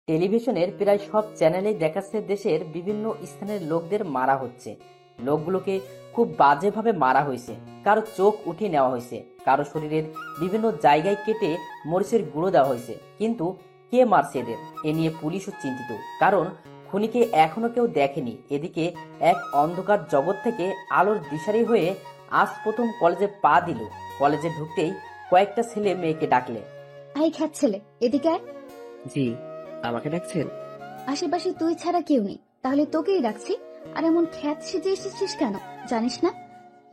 টেলিভিশনের প্রায় সব চ্যানেলেই দেখাচ্ছে দেশের বিভিন্ন স্থানের লোকদের মারা হচ্ছে। লোকগুলোকে খুব বাজেভাবে মারা হয়েছে। কারো চোখ উঠিয়ে নেওয়া হয়েছে, কারো শরীরের বিভিন্ন জায়গায় কেটে মরিচের গুঁড়ো দেওয়া হয়েছে। কিন্তু কে মারছে এদের, এ নিয়ে পুলিশও চিন্তিত, কারণ খুনিকে এখনো কেউ দেখেনি। এদিকে এক অন্ধকার জগৎ থেকে আলোর দিশারি হয়ে আজ প্রথম কলেজে পা দিল। কলেজে ঢুকতেই কয়েকটা ছেলে মেয়েকে ডাকলে। ভাই খ্যাত ছেলে, এদিকে আয়। জি, আমাকে ডাকছেন? আশেপাশে তুই ছাড়া কেউ নেই, তাহলে তোকেই ডাকছি। আর এমন খ্যাত সেজে এসেছিস কেন, জানিস না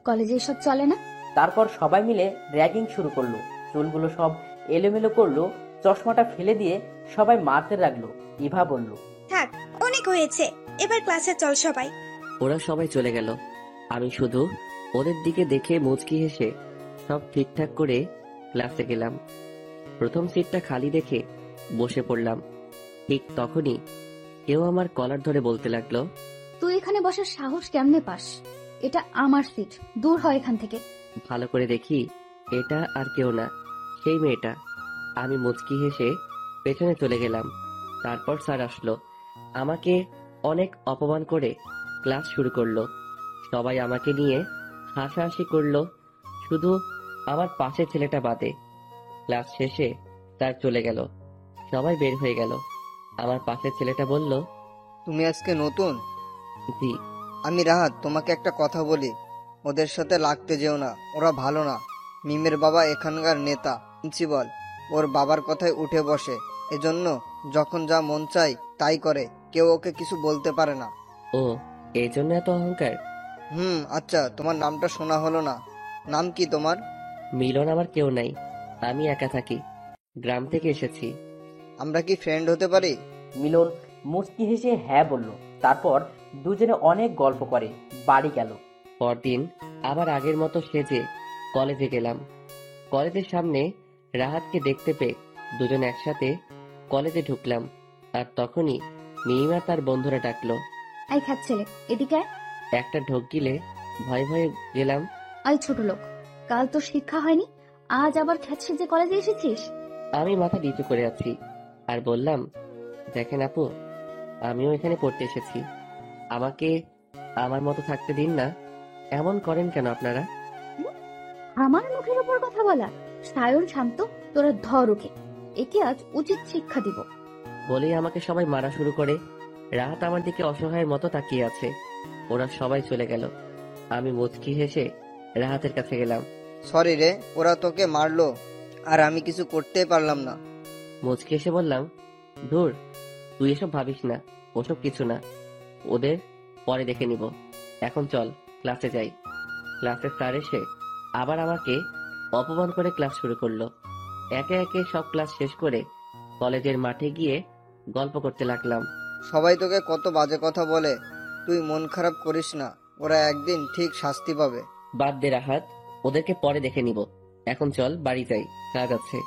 কলেজে এসব চলে না? তারপর সবাই মিলে র্যাগিং শুরু করলো। চুলগুলো সব এলোমেলো করলো, চশমাটা ফেলে দিয়ে সবাই মারতে লাগলো। ইভা বলল, থাক, অনেক হয়েছে, এবার ক্লাসে চল সবাই। ওরা সবাই চলে গেল। আমি শুধু ওদের দিকে দেখে মুচকি হেসে সব ঠিকঠাক করে ক্লাসে গেলাম। প্রথম সিটটা খালি দেখে বসে পড়লাম। ঠিক তখনই কেউ আমার কলার ধরে বলতে লাগলো, তুই এখানে বসার সাহস কেমনে পাস? এটা আমার সিট, দূর হয় এখান থেকে। ভালো করে দেখি এটা আর কেউ না, সেই মেয়েটা। আমি মুচকি হেসে পেছনে চলে গেলাম। তারপর স্যার আসলো, আমাকে অনেক অপমান করে ক্লাস শুরু করলো। সবাই আমাকে নিয়ে হাসাহাসি করলো, শুধু আমার পাশের ছেলেটা বাদে। ক্লাস শেষে স্যার চলে গেল, সবাই বের হয়ে গেল। আমার পাশের ছেলেটা বলল, তুমি আজকে নতুন? জি। আমি রাহাত, তোমাকে একটা কথা বলি, ওদের সাথে লাগতে যেও না, ওরা ভালো না। মিমের বাবা এখানকার নেতা, প্রিন্সিপাল, ওর বাবার কথায় উঠে বসে, এজন্য যখন যা মন চায় তাই করে, কেউ ওকে কিছু বলতে পারে না। ও, এই জন্য এত অহংকার? আচ্ছা, তোমার নামটা শোনা হলো না, নাম কি তোমার? মিলন আমার কেউ নাই, আমি একা থাকি, গ্রাম থেকে এসেছি। আমরা কি ফ্রেন্ড হতে পারি? মিলন মুচকি হেসে হ্যাঁ বলল। তারপর দুজনে অনেক গল্প করে বাড়ি গেল। পরদিন আবার আগের মতো সেজে কলেজে গেলাম। কলেজের সামনে রাহাতকে দেখতে পেয়ে দুজন একসাথে কলেজে ঢুকলাম। আর তখনই মিহিমা তার বন্ধুরা ডাকলো। আই খ্যাত ছেলে, এদিকে আয়। একটা ঢোক গিলে ভয়ে ভয়ে গেলাম। আই ছোট লোক, কাল তোর শিক্ষা হয়নি, আজ আবার খ্যাত সেজে কলেজে এসেছিস? আমি মাথা নিচু করে আছি আর বললাম, দেখেন আপু, আমিও এখানে পড়তে এসেছি, আমাকে আমার মতো থাকতে দিন না। এমন করেন কেন আপনারা? আমার মুখের উপর কথা বলা? সায়ন, শান্ত, তোরা ধর ওকে, একে আজ উচিত শিক্ষা দিব। বলেই আমাকে সবাই মারা শুরু করে। রাহাত আমার দিকে অসহায়ের মতো তাকিয়ে আছে। ওরা সবাই চলে গেল। আমি মুচকি হেসে রাহাতের কাছে গেলাম। সরি রে, ওরা তোকে মারলো আর আমি কিছু করতে পারলাম না। মুচকি হেসে বললাম, ধুর, তুই এসব ভাবিস না, ওসব কিছু না, ওদের পরে দেখে নিব। এখন চল ক্লাসে যাই। ক্লাসে স্যার এসে আবার আমাকে অপমান করে ক্লাস শুরু করলো। একে একে সব ক্লাস শেষ করে কলেজের মাঠে গিয়ে গল্প করতে লাগলাম। সবাই তোকে কত বাজে কথা বলে, তুই মন খারাপ করিস না, ওরা একদিন ঠিক শাস্তি পাবে। বাদ দে রাহাত, ওদেরকে পরে দেখে নিব। এখন চল বাড়ি যাই, কাজ আছে।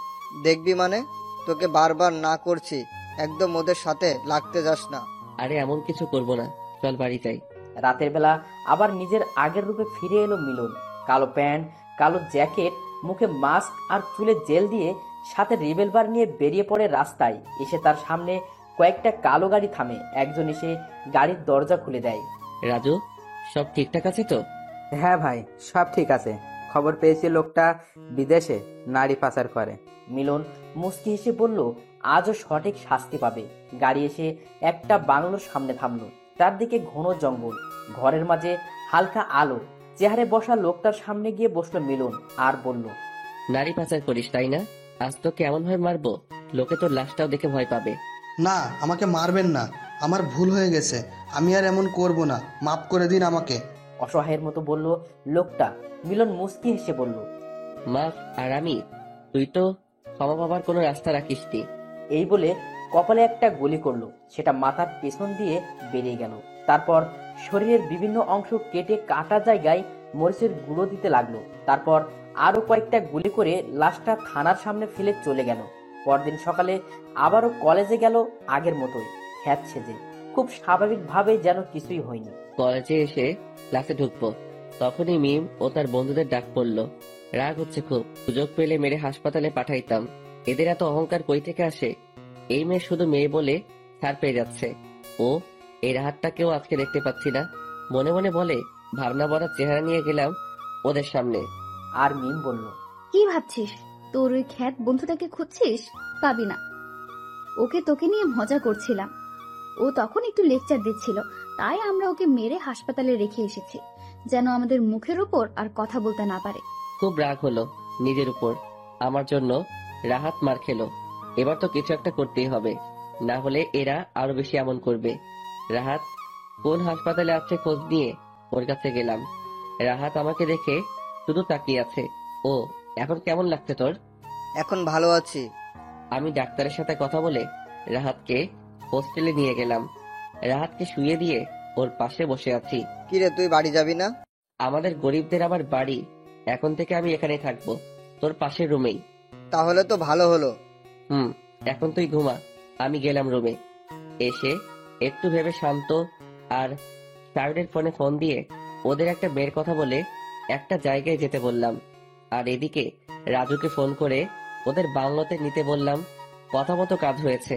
দেখবি মানে, তোকে বারবার না করছি, একদম ওদের সাথে লাগতে যাস না। আরে এমন কিছু করব না, চল বাড়ি যাই। রাতের বেলা আবার নিজের আগের রূপে ফিরে এলো মিলন। কালো প্যান্ট, কালো জ্যাকেট, মুখে মাস্ক আর চুলে জেল দিয়ে সাথে রিভলভার নিয়ে বেরিয়ে পড়ে রাস্তায়। এসে তার সামনে কয়েকটা কালো গাড়ি থামে। একজন এসে গাড়ির দরজা খুলে দেয়। রাজু, সব ঠিকঠাক আছে তো? হ্যাঁ ভাই, সব ঠিক আছে। খবর পেয়েছি লোকটা বিদেশে নারী পাচার করে। মিলন মুচকি হেসে বলল, আজও সঠিক শাস্তি পাবে। গাড়ি এসে একটা বাংলোর সামনে থামলো। চারদিকে ঘন জঙ্গল, ঘরের মাঝে হালকা আলো। চেহারে বসা লোকটার সামনে গিয়ে বসলো মিলন আর বলল, নারী পাচার করিস তাই না? আজ তো কেমন ভাবে মারবো, লোকে তোর লাশটাও দেখে ভয় পাবে। না, আমাকে মারবেন না, আমার ভুল হয়ে গেছে, আমি আর এমন করব না, মাফ করে দিন আমাকে। অসহায়ের মতো বলল লোকটা। মিলন মুচকি হেসে বলল, মাফ আর আমি, তুই তো ক্ষমা পাবার কোনো রাস্তা রাখিসনি। এই বলে কপালে একটা গুলি করলো। সেটা মাথার পেছন দিয়ে বেরিয়ে গেল। তারপর শরীরের বিভিন্ন অংশ কেটে কাটা জায়গায় মরিচের গুঁড়ো দিতে লাগলো। তারপর আরো কয়েকটা গুলি করে লাশটা থানার সামনে ফেলে চলে গেল। পরদিন সকালে আবারও কলেজে গেল আগের মতোই, খ্যাত সেজে, খুব স্বাভাবিকভাবে, যেন কিছুই হয়নি। কলেজে এসে ক্লাসে ঢুকবো, তখনই মিম ও তার বন্ধুদের ডাক পড়লো। রাগ হচ্ছে খুব, সুযোগ পেলে মেরে হাসপাতালে পাঠাইতাম। এদের এত অহংকার কই থেকে আসে? এই মেয়ে শুধু মেয়ে বলে ছাড় পেয়ে যাচ্ছে। ও এই রাহাতটাকেও আজকে দেখতে পাচ্ছি না। মনে মনে বলে ভাবনা ভরা চেহারা নিয়ে গেলাম ওদের সামনে। আর মিম বলল, কি ভাবছিস? তোর ওই খ্যাত বন্ধুটাকে খুঁজছিস? পাবি না। ওকে তোকে নিয়ে মজা করছিলাম। ও তখন একটু লেকচার দিচ্ছিল, তাই আমরা ওকে মেরে হাসপাতালে রেখে এসেছি, যেন আমাদের মুখের উপর আর কথা বলতে না পারে। খুব রাগ হলো নিজের উপর। আমার জন্য রাহাত মার খেলো। এবার তো কিছু একটা করতেই হবে, না হলে এরা আরো বেশি এমন করবে। রাহাত কোন হাসপাতালে আছে খোঁজ নিয়ে ওর কাছে গেলাম। রাহাত আমাকে দেখে শুধু তাকিয়ে আছে। ও এখন কেমন লাগছে তোর? এখন ভালো আছি। আমি ডাক্তারের সাথে কথা বলে রাহাতকে হোস্টেলে নিয়ে গেলাম। রাহাতকে শুইয়ে দিয়ে ওর পাশে বসে আছি। কিরে, তুই বাড়ি যাবি না? আমাদের গরিবদের আবার বাড়ি? এখন থেকে আমি এখানেই থাকবো, তোর পাশের রুমেই। তাহলে তো ভালো হলো। এখন তুই ঘুমা। আমি গেলাম রুমে। এসে একটু ভেবে শান্ত আর সাইডের ফোনে ফোন দিয়ে ওদের একটা বের কথা বলে একটা জায়গায় যেতে বললাম। আর এদিকে রাজুকে ফোন করে ওদের বাংলোতে নিতে বললাম। কথা মতো কাজ হয়েছে,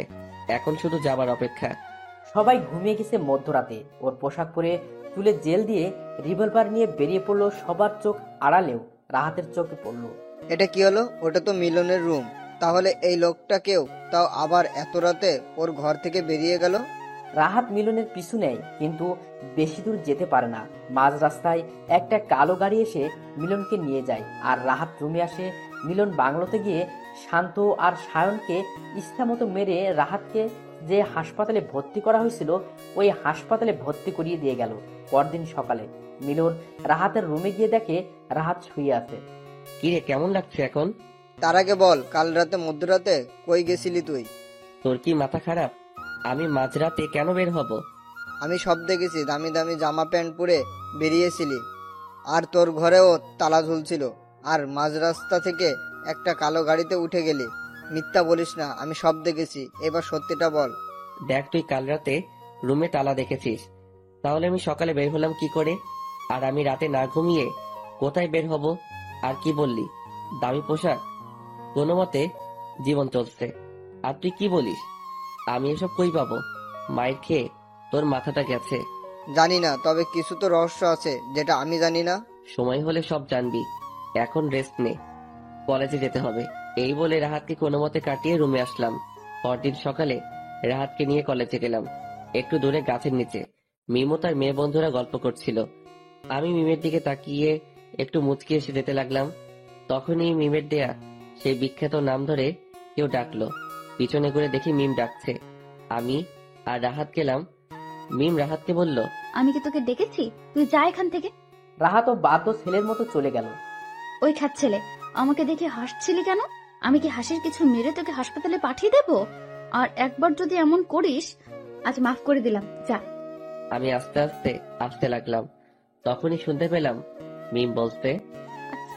এখন শুধু যাবার অপেক্ষা। সবাই ঘুমিয়ে গেছে মধ্যরাতে। ওর পোশাক পরে চুলে জেল দিয়ে রিভলভার নিয়ে বেরিয়ে পড়লো। সবার চোখ আড়ালেও রাহাতের চোখে পড়লো। এটা কি হলো? ওটা তো মিলনের রুম। তাহলে এই লোকটাকেও, তাও আবার এত রাতে ওর ঘর থেকে বেরিয়ে গেল? রাহাত মিলনের পিছু নেয়, কিন্তু বেশি দূর যেতে পারে না। মাঝ রাস্তায় একটা কালো গাড়ি এসে মিলনকে নিয়ে যায়। আর রাহাত রুমে আসে। মিলন বাংলোতে গিয়ে শান্ত আর সায়নকে ইচ্ছামতো মেরে রাহাতকে যে হাসপাতালে ভর্তি করা হয়েছিল ওই হাসপাতালে ভর্তি করিয়ে দিয়ে গেল। পরদিন সকালে মিলন রাহাতের রুমে গিয়ে দেখে রাহাত শুয়ে আছে। কিরে, কেমন লাগছে এখন? তার আগে বল, কাল রাতে মধ্যরাতে কই গেছিলি তুই? তোর কি মাথা খারাপ? আমি মাঝরাতে কেন বের হব? আমি সব দেখেছি। দামি দামি জামা প্যান্ট পরে বেরিয়েছিলি, আর তোর ঘরেও তালা ঝুলছিল, আর মাঝ রাস্তা থেকে একটা কালো গাড়িতে উঠে গেলি। মিথ্যা বলিস না, আমি সব দেখেছি। এবার সত্যিটা বল। দেখ, তুই কাল রাতে রুমে তালা দেখেছিস, তাহলে আমি সকালে বের হলাম কি করে? আর আমি রাতে না ঘুমিয়ে কোথায় বের হব? আর কি বললি, দামি পোশাক? কোনো মতে জীবন চলছে। আর তুই কি বলিস? আমি এসব কই পাবো? মায়ের খেয়ে তোর মাথাটা গেছে। জানি না, তবে কিছু তো রহস্য আছে যেটা আমি জানি না। সময় হলে সব জানবি। এখন রেস্ট নে, কলেজে যেতে হবে। এই বলে রাহাতকে কোনো মতে কাটিয়ে রুমে আসলাম। পরদিন সকালে রাহাতকে নিয়ে কলেজে গেলাম। একটু দূরে গাছের নিচে মিমো তার মেয়ে বন্ধুরা গল্প করছিল। আমি মিমের দিকে তাকিয়ে একটু মুচকি এসে যেতে লাগলাম। তখনই মিমের দেয়া সেই বিখ্যাত নাম ধরে কেউ ডাকলো। পিছনে ঘুরে দেখি মিম ডাকছে। আমি আর রাহাত গেলাম। মিম রাহাতকে বলল, আমি কি তোকে ডেকেছি? তুই যা এখান থেকে। রাহাতও বাধ্য ছেলের মতো চলে গেল। ওই খ্যাত ছেলে, আমাকে দেখে হাসছিলি কেন? আমি কি হাসির কিছু মেরে তোকে হাসপাতালে পাঠিয়ে দেব? আর একবার যদি এমন করিস, আজ মাফ করে দিলাম, যা। আমি আস্তে আস্তে আসতে লাগলাম। তখনই শুনতে পেলাম মিম বলতে,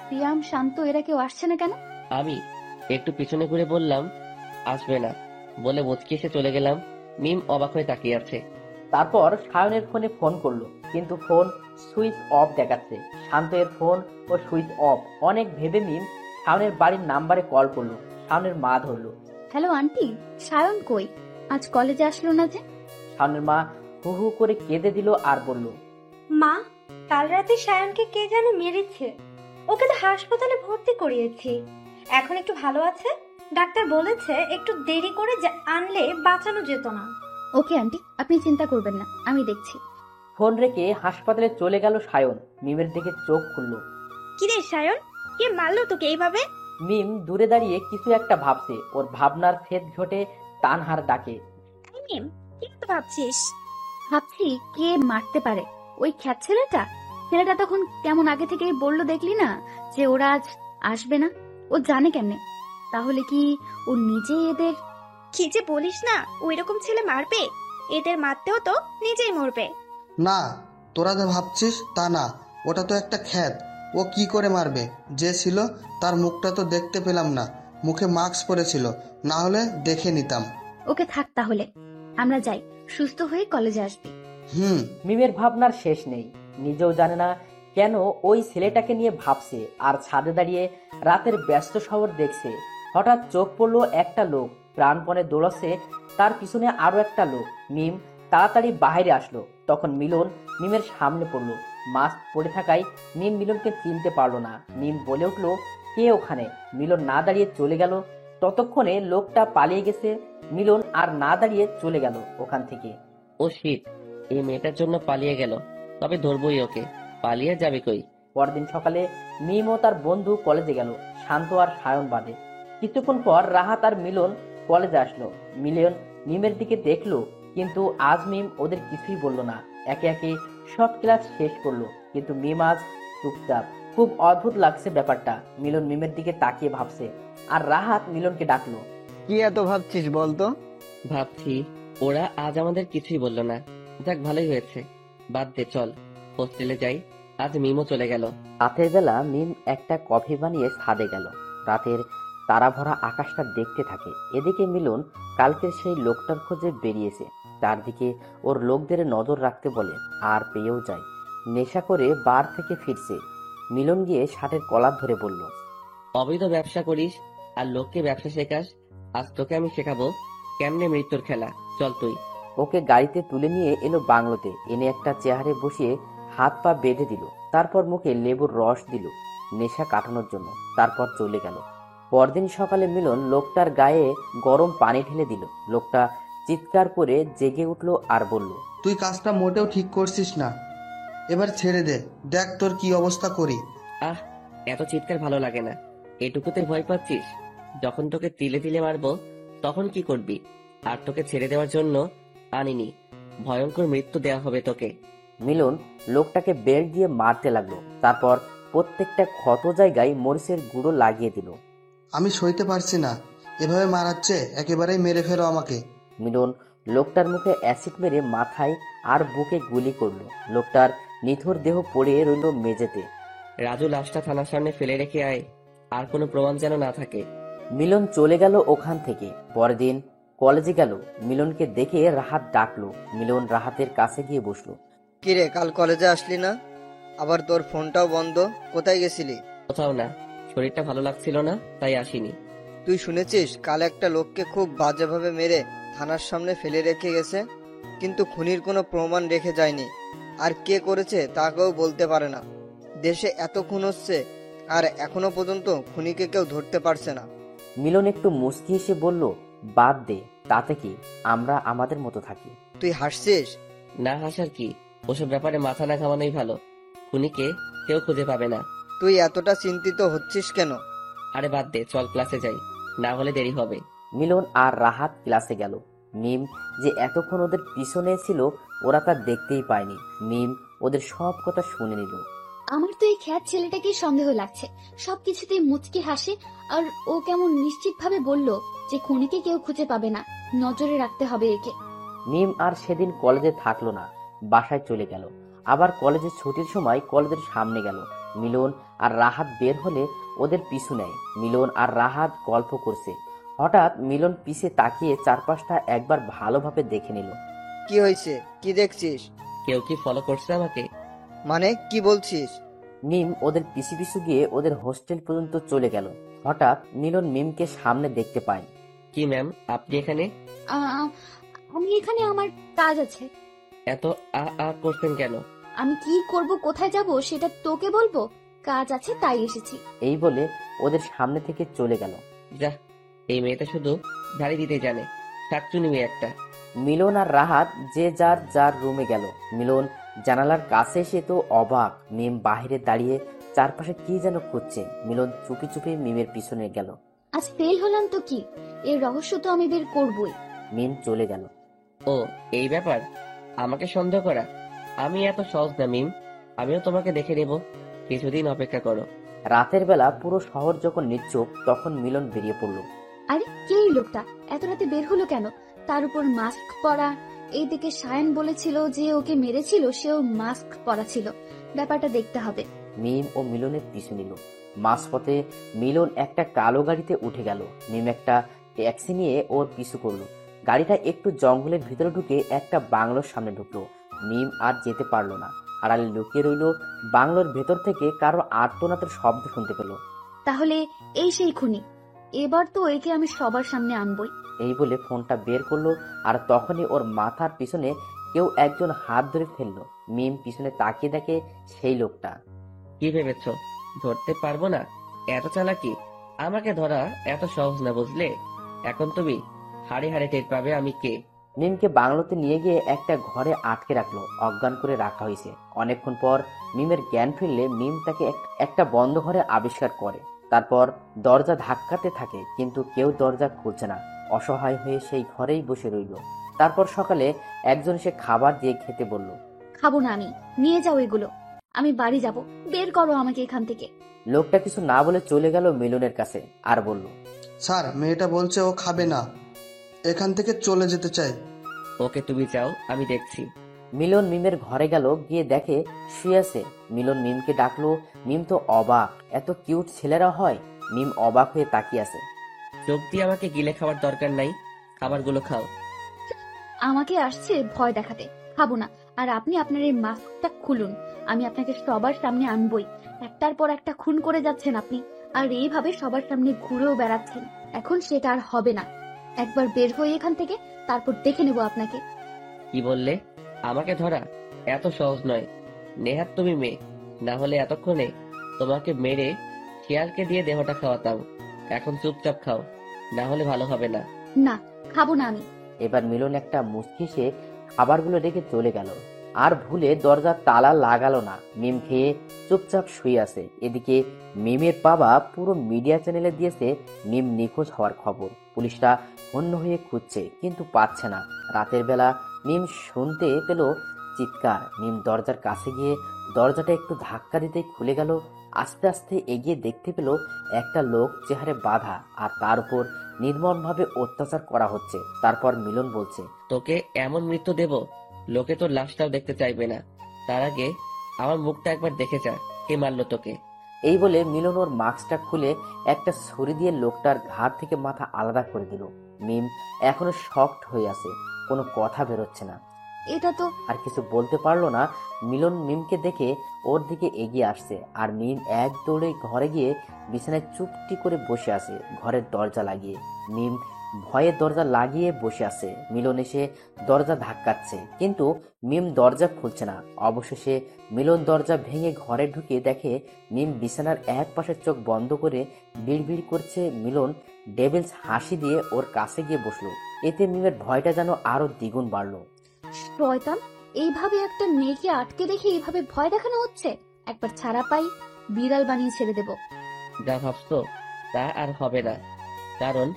প্রিয়াম, শান্ত, এরা কেউ আসছে না কেন? আমি একটু পিছনে ঘুরে বললাম, আসবে না বলে মুচকি এসে চলে গেলাম। মিম অবাক হয়ে তাকিয়ে আছে। তারপর সায়নের ফোনে ফোন করলো, কিন্তু ফোন সুইচ অফ দেখাচ্ছে। শান্তের ফোন ও সুইচ অফ। অনেক ভেবে মিম সায়নের বাড়ির নাম্বারে কল করলো। সায়নের মা ধরলো। হ্যালো আন্টি, সায়ন কই? আজ কলেজে আসলো না যে? সায়নের মা হু হু করে কেঁদে দিল আর বলল, মা, কাল রাতে সায়নকে কে যেন মেরেছে। ওকে তো হাসপাতালে ভর্তি করিয়েছি, এখন একটু ভালো আছে। ডাক্তার বলেছে একটু দেরি করে আনলে বাঁচানো যেত না। ওকে আন্টি, আপনি চিন্তা করবেন না, আমি দেখছি। ফোন রেখে হাসপাতালে চলে গেল সায়ন। মিমের দিকে চোখ খুলল। কিরে সায়ন, কে মারলো তোকে এইভাবে? মিম দূরে দাঁড়িয়ে কিছু একটা ভাবছে। ওর ভাবনার ফেদ ঘটে তানহার ডাকে। এই মিম, কি তো ভাবছিস? ভাবছি কে মারতে পারে। ওই খ্যাত ছেলেটা? ছেলেটা তখন কেমন আগে থেকেই বললো, দেখলি না যে ওরা আজ আসবে না? ও জানে কেমনে? তাহলে কি ও নিজে এদের? কি যে বলিস না, ওই রকম ছেলে মারবে? এদের মারতেও তো নিজেই মরবে। না, তোরা যা ভাবছিস তা না। ওটা তো একটা খ্যাত। ও কি করে মারবে? যে ছিল তার মুখটা তো দেখতে পেলাম না। মুখে মাস্ক পরেছিল, না হলে দেখে নিতাম। ওকে থাক তাহলে, আমরা যাই, সুস্থ হয়ে কলেজে আসবি। মিমের ভাবনার শেষ নেই। নিজেও জানে না কেন ওই ছেলেটাকে নিয়ে ভাবছে। আর ছাদে দাঁড়িয়ে রাতের ব্যস্ত শহর দেখছে। হঠাৎ চোখ পড়লো একটা লোক প্রাণপণে দৌড়াচ্ছে, তার পিছনে আরো একটা লোক। মিম তাড়াতাড়ি বাইরে আসলো। তখন মিলন মিমের সামনে পড়লো। মাস্ক পরে থাকায় মিম মিলনকে চিনতে পারলো না। মিম বলে উঠলো, কে ওখানে? মিলন না দাঁড়িয়ে চলে গেল। ততক্ষণে লোকটা পালিয়ে গেছে। মিলন আর না দাঁড়িয়ে চলে গেল ওখান থেকে। ও শিট, এই মেয়েটার জন্য পালিয়ে গেল। তবে ধরবই ওকে। পালিয়ে যাবে কই? পরদিন সকালে মিম ও তার বন্ধু কলেজে গেল, শান্ত আর সায়ন বাদে। কিছুক্ষণ পর রাহাত আর মিলন কলেজে আসলো। মিলন মিমের দিকে দেখলো, কিন্তু আজ মিম ওদের কিছুই বললো না। একে একে সব ক্লাস শেষ করলো, কিন্তু মিম আজ চুপচাপ। খুব অদ্ভুত লাগছে ব্যাপারটা। মিলন মিমের দিকে তাকিয়ে ভাবছে, আর রাহাত মিলনকে ডাকলো। কি এত ভাবছিস বলতো? ভাবছি ওরা আজ আমাদের কিছুই বললো না। যাক, ভালোই হয়েছে। বাদ দে, চল হোস্টেলে যাই। আজ মিমও চলে গেল। রাতের বেলা মিম একটা কফি বানিয়ে ছাদে গেল। রাতের তারা ভরা আকাশটা দেখতে থাকে। এদিকে মিলন কালকের সেই লোকটার খোঁজে বেরিয়েছে। তার দিকে ওর লোকদের নজর রাখতে বলে, আর পেয়েও যায়। নেশা করে বার থেকে ফিরছে। মিলন গিয়ে শার্টের কলার ধরে বলল, অবৈধ ব্যবসা করিস আর লোককে ব্যবসা শেখাস। আজ তোকে আমি শেখাবো কেমনে মৃত্যুর খেলা। চল তুই। ওকে গাড়িতে তুলে নিয়ে এলো বাংলোতে। এনে একটা চেয়ারে বসিয়ে হাত পা বেঁধে দিল। তারপর মুখে লেবুর রস দিল নেশা কাটানোর জন্য। তারপর চলে গেল। পরদিন সকালে মিলন লোকটার গায়ে গরম পানি ঢেলে দিল। লোকটা চিৎকার করে জেগে উঠলো আর বলল, তুই কাজটা মোটেও ঠিক করছিস না, এবার ছেড়ে দে, দেখ তোর কি অবস্থা করি। আহ, এত চিৎকার ভালো লাগে না। এটুকুতে ভয় পাচ্ছিস? যখন তোকে তিলে তিলে মারবো তখন কি করবি? আর তোকে ছেড়ে দেওয়ার জন্য আনিনি। ভয়ঙ্কর মৃত্যু দেওয়া হবে তোকে। মিলন লোকটাকে বেল্ট দিয়ে মারতে লাগলো। তারপর প্রত্যেকটা ক্ষত জায়গায় মরিচের গুঁড়ো লাগিয়ে দিল। আমি সইতে পারছি না, এভাবে মারাচ্ছে, একেবারেই মেরে ফেলো আমাকে। মিলন লোকটার মুখে অ্যাসিড মেরে মাথায় আর বুকে গুলি করলো। লোকটার নিথর দেহ পড়ে রইল মেঝেতে। রাজু লাশটা থানার সামনে ফেলে রেখে আয়, আর কোনো প্রমাণ যেন না থাকে। মিলন চলে গেল ওখান থেকে। পরের দিন কলেজে গেল। মিলনকে দেখে রাহাত ডাকলো। মিলন রাহাতের কাছে গিয়ে বসলো। কিরে, কাল কলেজে আসলি না? আবার তোর ফোনটাও বন্ধ, কোথায় গেছিলি? কোথাও না, শরীরটা ভালো লাগছিল না, তাই আসিনি। তুই শুনেছিস কাল একটা লোককে খুব বাজেভাবে মেরে থানার সামনে ফেলে রেখে গেছে, কিন্তু খুনির কোনো প্রমাণ রেখে যায়নি। আর কে করেছে তা কেউ বলতে পারে না। দেশে এত খুন হচ্ছে আর এখনো পর্যন্ত খুনিকে কেউ ধরতে পারছে না। মিলন একটু মুচকি হেসে বলল, বাদ দে, তাতে কি, আমরা আমাদের মতো থাকি। তুই হাসছিস? না হাসার কি, ওসব ব্যাপারে মাথা না ঘামানোই ভালো। খুনিকে কেউ খুঁজে পাবে না। তুই এতটা চিন্তিত হচ্ছিস কেন? আরে বাদ দে, চল ক্লাসে যাই, না হলে দেরি হবে। মিলন আর রাহাত ক্লাসে গেল। মিম যে এতক্ষণ ওদের পিছনে ছিল, ওরা তা দেখতেই পায়নি। মিম ওদের সব কথা শুনে নিল। আমার তো এই খ্যাত ছেলেটাকেই সন্দেহ লাগছে। সবকিছুতেই মুচকি হাসে, আর ও কেমন নিশ্চিত ভাবে বলল যে খুনিকে কেউ খুঁজে পাবে না, নজরে রাখতে হবে একে। মিম আর সেদিন কলেজে থাকলো না, বাসায় চলে গেল। আবার কলেজের ছুটির সময় কলেজের সামনে গেল। মিলন আর রাহাত বের হলে ওদের পিছু নেয়। মিলন আর রাহাত গল্প করছে। হঠাৎ মিলন পিছে তাকিয়ে চারপাশটা একবার ভালোভাবে দেখে নিল। কি হয়েছে? কি দেখছিস? কেউ কি ফলো করছে আমাকে? মানে কি বলছিস? মিম ওদের পিছু পিছু গিয়ে ওদের হোস্টেল পর্যন্ত চলে গেল। হঠাৎ মিলন মিমকে সামনে দেখতে পায়। কি ম্যাম, আপনি এখানে? আমি এখানে, আমার কাজ আছে। এত আ করছেন কেন? আমি কি করব, কোথায় যাব সেটা তোকে বলবো? কাজ আছে তাই এসেছি। এই বলে ওদের সামনে থেকে চলে গেল। যা, এই মেয়েটা শুধু ঝাড়ি দিতে জানে, শাকচুনি মেয়ে একটা। মিলন আর রাহাত যে যার যার রুমে গেল। মিলন জানালার কাছে এসে তো অবাক। মিম বাহিরে দাঁড়িয়ে চারপাশে কি যেন খুঁজছে। মিলন চুপি চুপি মিমের পিছনে গেল। আজ ফেল হলাম তো কি, এর রহস্য তো আমি বের করবই। মিম চলে গেল। ও, এই ব্যাপার? আমাকে সন্দেহ করা? আমি এত সহজ না মিম, আমিও তোমাকে দেখে নেব, কিছুদিন অপেক্ষা করো। রাতের বেলা পুরো শহর যখন নিশ্চুপ, তখন মিলন বেরিয়ে পড়ল। আরে কে এই লোকটা? এত রাতে বের হলো কেন? তার উপর মাস্ক পরা। এইদিকে সায়ন বলেছিল যে ওকে মেরেছিল, সেও মাস্ক পরা ছিল। ব্যাপারটা দেখতে হবে। মিম ও মিলনের পিছু নিল। মাঝপথে মিলন একটা কালো গাড়িতে উঠে গেল। মিম একটা ট্যাক্সি নিয়ে ওর পিছু করলো। গাড়িটা একটু জঙ্গলের ভিতরে ঢুকে একটা বাংলোর সামনে ঢুকলো। মিম আর যেতে পারলো না, আড়ালে লুকিয়ে রইল। বাংলোর ভেতর থেকে কারো আর্তনাদের শব্দ শুনতে পেল। তাহলে এই সেই খুনি। এবার তো একে আমি সবার সামনে আনবই। এই বলে ফোনটা বের করলো, আর তখনই ওর মাথার পিছনে কেউ একজন হাত ধরে ফেললো। মিম পিছনে তাকিয়ে দেখে সেই লোকটা। কি ভেবেছ ধরতে পারবো না? এত চালাকি? আমাকে ধরা এত সহজ না, বুঝলে? এখন তুমি হাড়ে হাড়ে টের পাবে আমি কে। মিমকে বাংলোতে নিয়ে গিয়ে একটা ঘরে আটকে রাখলো, অজ্ঞান করে রাখা হয়েছে। অনেকক্ষণ পর মিমের জ্ঞান ফিরলে মিম তাকে একটা বন্ধ ঘরে আবিষ্কার করে। তারপর দরজা ধাক্কাতে থাকে, কিন্তু কেউ দরজা খুলছে না। অসহায় হয়ে সেই ঘরেই বসে রইল। তারপর সকালে একজন এসে খাবার দিয়ে খেতে বলল। খাবো না আমি, নিয়ে যাও এগুলো। আমি বাড়ি যাব, বের করো আমাকে এখান থেকে। লোকটা কিছু না বলে চলে গেল মিলনের কাছে আর বলল, স্যার, মেয়েটা বলছে ও খাবে না, এখান থেকে চলে যেতে চাই। ওকে তুমি যাও, আমি দেখছি। মিলন মিমের ঘরে গেল, গিয়ে দেখে শুয়ে আছে। মিলন মিমকে ডাকলো। মিম তো অবাক, এত কিউট ছেলেরা হয়। মিম অবাক হয়ে তাকিয়ে আছে। চোখ দিয়ে আমাকে গিলে খাওয়ার দরকার নাই, খাবারগুলো খাও। আমাকে আসছে ভয় দেখাতে। খাবো না। আর আপনি আপনার এই মাস্কটা খুলুন, আমি আপনাকে সবার সামনে আনবই। একটার পর একটা খুন করে যাচ্ছেন আপনি, আর এইভাবে সবার সামনে ঘুরেও বেড়াচ্ছেন। এখন সেটা আর হবে না। একবার বের হয়ে এখান থেকে, তারপর দেখে নেব আপনাকে। কি বললে? আমাকে ধরা এত সহজ নয়। নেহাত তুমি মেয়ে, না হলে এতক্ষণে তোমাকে মেরে শিয়ালকে দিয়ে দেহটা খাওয়াতাম। এখন চুপচাপ খাও, না হলে ভালো হবে না। না, খাবো না আমি। এবার মিলন একটা মুচকি সে খাবারগুলো রেখে চলে গেল, আর ভুলে দরজার তালা লাগালো না। মিম খেয়ে চুপচাপ শুয়ে আছে। এদিকে মিমের বাবা পুরো মিডিয়া চ্যানেলে দিয়েছে মিম নিখোঁজ হওয়ার খবর। পুলিশরা হন্য হয়ে খুঁজছে, কিন্তু পাচ্ছে না। রাতের বেলা মিম শুনতে পেল চিৎকার। মিম দরজার কাছে গিয়ে দরজাটা একটু ধাক্কা দিতেই খুলে গেল। আস্তে আস্তে এগিয়ে দেখতে পেল একটা লোক চেহারে বাঁধা, আর তার উপর নির্মমভাবে অত্যাচার করা হচ্ছে। তারপর মিলন বলছে, তোকে এমন মৃত্যু দেব, লোকে তোর লাশটাও দেখতে চাইবে না। তার আগে আমার মুখটা একবার দেখে যা, কে মারলো তোকে। এই বলে মিলন ওর মাস্কটা খুলে একটা ছুরি দিয়ে লোকটার ঘাড় থেকে মাথা আলাদা করে দিল। মিম এখনো শকড হয়ে আছে, কোনো কথা বেরোচ্ছে না। এটা তো আর কিছু বলতে পারলো না। মিলন মিমকে দেখে ওর দিকে এগিয়ে আসছে, আর মিম এক দৌড়ে ঘরে গিয়ে বিছানায় চুপটি করে বসে আছে, ঘরের দরজা লাগিয়ে। মিম ভয়ে দরজা লাগিয়ে বসে আছে। মিলন এসে দরজা ধাক্কাচ্ছে, কিন্তু মিম দরজা খুলছে না। অবশেষে মিলন দরজা ভেঙে ঘরে ঢুকে দেখে মিম বিছানার এক পাশে চোখ বন্ধ করে বিড়বিড় করছে। মিলন ডেভিলস হাসি দিয়ে ওর কাছে গিয়ে বসলো। এতে মিমের ভয়টা যেন আরো দ্বিগুণ বাড়লো। শয়তান, এইভাবে একটা মেয়েকে আটকে রেখে এইভাবে ভয় দেখানো হচ্ছে। একবার ছাড়া পাই, বিড়াল বানিয়ে ছেড়ে দেব। যা ভাবছো তা আর হবে না, কারণ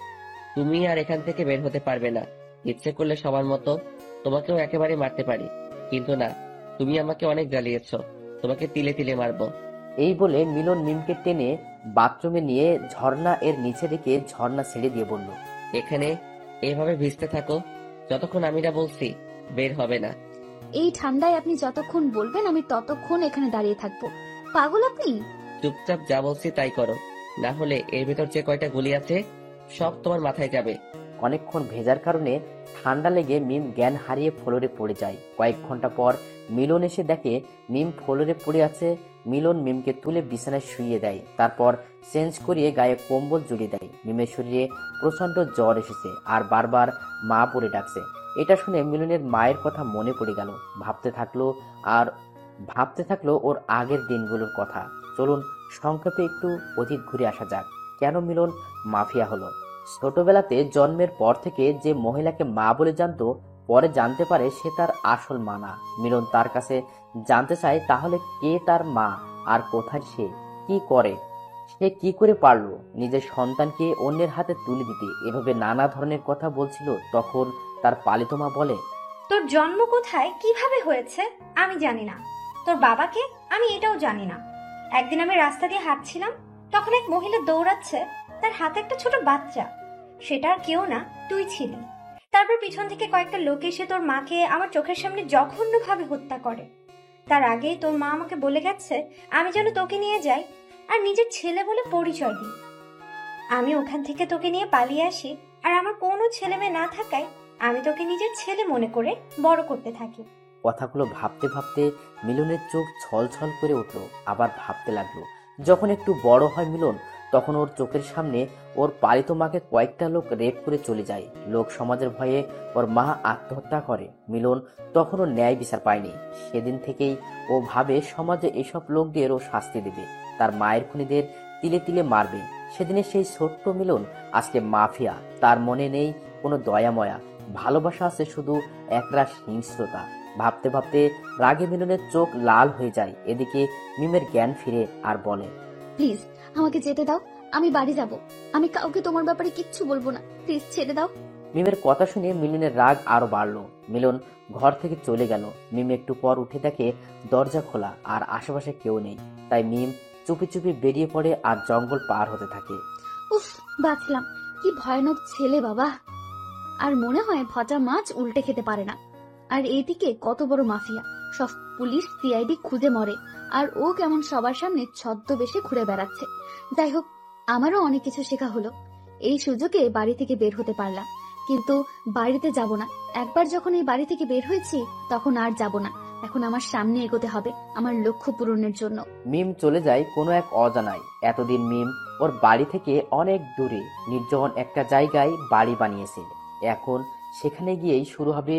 তুমি আর এখান থেকে বের হতে পারবে না। ইচ্ছে করলে সবার মতো তোমাকেও একেবারে মারতে পারি, কিন্তু না, তুমি আমাকে অনেক জ্বালিয়েছো, তোমাকে তিলে তিলে মারবো। এই বলে মিলন মিমকে টেনে বাথরুমে নিয়ে ঝর্ণা এর নিচে রেখে ঝর্ণা ছেড়ে দিয়ে বলল, এখানে এভাবে ভিজতে থাকো যতক্ষণ আমি না বলছি বের হবে না। এই ঠান্ডায় আপনি যতক্ষণ বলবেন আমি ততক্ষণ এখানে দাঁড়িয়ে থাকবো। পাগল আপনি? চুপচাপ যা বলছি তাই করো, না হলে এর ভেতর যে কয়টা গুলি আছে সব তোমার মাথায় যাবে। অনেকক্ষণ ভেজার কারণে ঠান্ডা লেগে মিম জ্ঞান হারিয়ে ফ্লোরে পড়ে যায়। কয়েক ঘন্টা পর মিলন এসে দেখে মিম ফ্লোরে পড়ে আছে। মিলন মিমকে তুলে বিছানায় শুইয়ে দেয়, তারপর চেঞ্জ করিয়ে গায়ে কম্বল জড়িয়ে দেয়। মিমের শরীরে প্রচন্ড জ্বর এসেছে, আর বারবার মা বলে ডাকছে। এটা শুনে মিলনের মায়ের কথা মনে পড়ে গেল। ভাবতে থাকলো ওর আগের দিনগুলোর কথা। চলুন সংক্ষেপে একটু অতীত ঘুরে আসা যাক। কেন মিলন মাফিয়া হলো? ছোটবেলাতে জন্মের পর থেকে যে মহিলাকে মা বলে জানতো, পরে জানতে পারে সে তার আসল মা না। মিলন তার কাছে জানতে চায় তাহলে কে তার মা, আর কোথায় সে, কি করে, সে কি করে পারলো নিজের সন্তানকে অন্যের হাতে তুলে দিতে। এভাবে নানা ধরনের কথা বলছিল। তখন তার পালিত মা বলে, তোর জন্ম কোথায়, কিভাবে হয়েছে আমি জানি না। তোর বাবাকে আমি এটাও জানি না। একদিন আমি রাস্তা দিয়ে হাঁটছিলাম, তখন এক মহিলা দৌড়াচ্ছে, তার হাতে একটা ছোট বাচ্চা। সেটা আর কেউ না, তুই ছিলি। তারপর পিছন থেকে কয়েকটা লোক এসে তোর মাকে আমার চোখের সামনে জঘন্যভাবে হত্যা করে। তার আগে তোর মা আমাকে বলে গেছে আমি যেন তোকে নিয়ে যাই আর নিজের ছেলে বলে পরিচয় দিই। আমি ওখান থেকে তোকে নিয়ে পালিয়ে আসি, আর আমার কোনো ছেলে মেয়ে না থাকায় আমি তোকে নিজের ছেলে মনে করে বড় করতে থাকি। কথাগুলো ভাবতে ভাবতে মিলনের চোখ ছলছল করে উঠল। আবার ভাবতে লাগলো, যখন একটু বড় হয় মিলন, তখন ওর চোখের সামনে ওর পালিত মাকে কয়েকটা লোক রেপ করে চলে যায়। লোক সমাজের ভয়ে ওর মা আত্মহত্যা করে। মিলন তখনও ন্যায় বিচার পায়নি। সেদিন থেকেই ও ভাবে সমাজে এসব লোকদের ও শাস্তি দেবে, তার মায়ের খুনিদের তিলে তিলে মারবে। সেদিনে সেই ছোট্ট মিলন আজকে মাফিয়া। তার মনে নেই কোনো দয়াময়া, ভালোবাসা আছে শুধু একরাশ হিংস্রতা। ভাবতে ভাবতে রাগে মিলনের চোখ লাল হয়ে যায়। এদিকে মিমের জ্ঞান ফিরে আর বলে, প্লিজ আমাকে যেতে দাও, আমি বাড়ি যাব। আমি কাউকে তোমার ব্যাপারে কিচ্ছু বলবো না, প্লিজ ছেড়ে দাও। মিমের কথা শুনে মিলনের রাগ আরো বাড়লো। মিলন ঘর থেকে চলে গেল। মিম একটু পর উঠে দেখে দরজা খোলা আর আশেপাশে কেউ নেই। তাই মিম চুপি চুপি বেরিয়ে পড়ে আর জঙ্গল পার হতে থাকে। উফ, বাঁচলাম। কি ভয়ানক ছেলে বাবা। আর মনে হয় ভজা মাছ উল্টে খেতে পারে না। আর এইদিকে কত বড় মাফিয়া, সব পুলিশ সিআইডি খুঁজে মরে, আর ও কেমন সবার সামনে ছদ্মবেশে ঘুরে বেড়াচ্ছে। যাই হোক, আমারও অনেক কিছু শেখা হলো। এই সুযোগে বাড়ি থেকে বের হতে পারলাম, কিন্তু বাড়িতে যাব না। একবার যখন এই বাড়ি থেকে বের হয়েছি তখন আর যাব না। এখন আমার সামনে এগোতে হবে আমার লক্ষ্য পূরণের জন্য। মিম চলে যায় কোনো এক অজানায়। এতদিন মিম ওর বাড়ি থেকে অনেক দূরে নির্জন একটা জায়গায় বাড়ি বানিয়েছে। এখন সেখানে গিয়েই শুরু হবে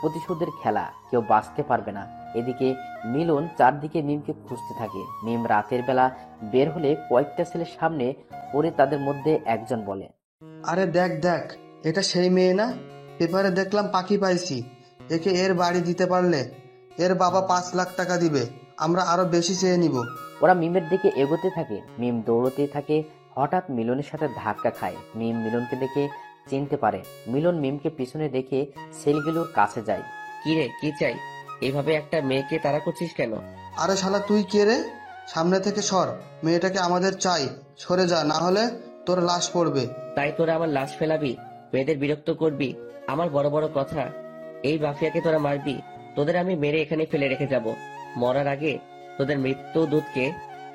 প্রতিশোধের খেলা। কেউ বাঁচতে পারবে না। এদিকে মিলন চারদিকে মিমকে খুঁজতে থাকে। মিম রাতের বেলা বের হলে কয়েকটা ছেলের সামনে পড়ে তাদের মধ্যে একজন বলে, আরে দেখ দেখ, এটা সেই মেয়ে না? পেপারে দেখলাম পাখি পাইছি। একে এর বাড়ি দিতে পারলে এর বাবা 5 লাখ টাকা দিবে, আমরা আরো বেশি চেয়ে নিব। ওরা মিমের দিকে এগোতে থাকে। মিম দৌড়তে থাকে। হঠাৎ মিলনের সাথে ধাক্কা খায়। মিম মিলনকে দেখে চিনতে পারে। মিলন মিমকে পিছনে রেখে ছেলেগুলোর কাছে যায়। কি রে, কি চাই? এভাবে একটা মেয়েকে তাড়া করছিস কেন? আরে শালা তুই কে রে? সামনে থেকে সর, মেয়েটাকে আমাদের চাই। সরে যা, না হলে তোর লাশ পড়বে। তাই তোরা আমার লাশ ফেলাবি, মেয়েদের বিরক্ত করবি? আমার বড় বড় কথা। এই মাফিয়াকে তোরা মারবি? তোদের আমি মেরে এখানে ফেলে রেখে যাব। মরার আগে তোদের মৃত্যু দূতকে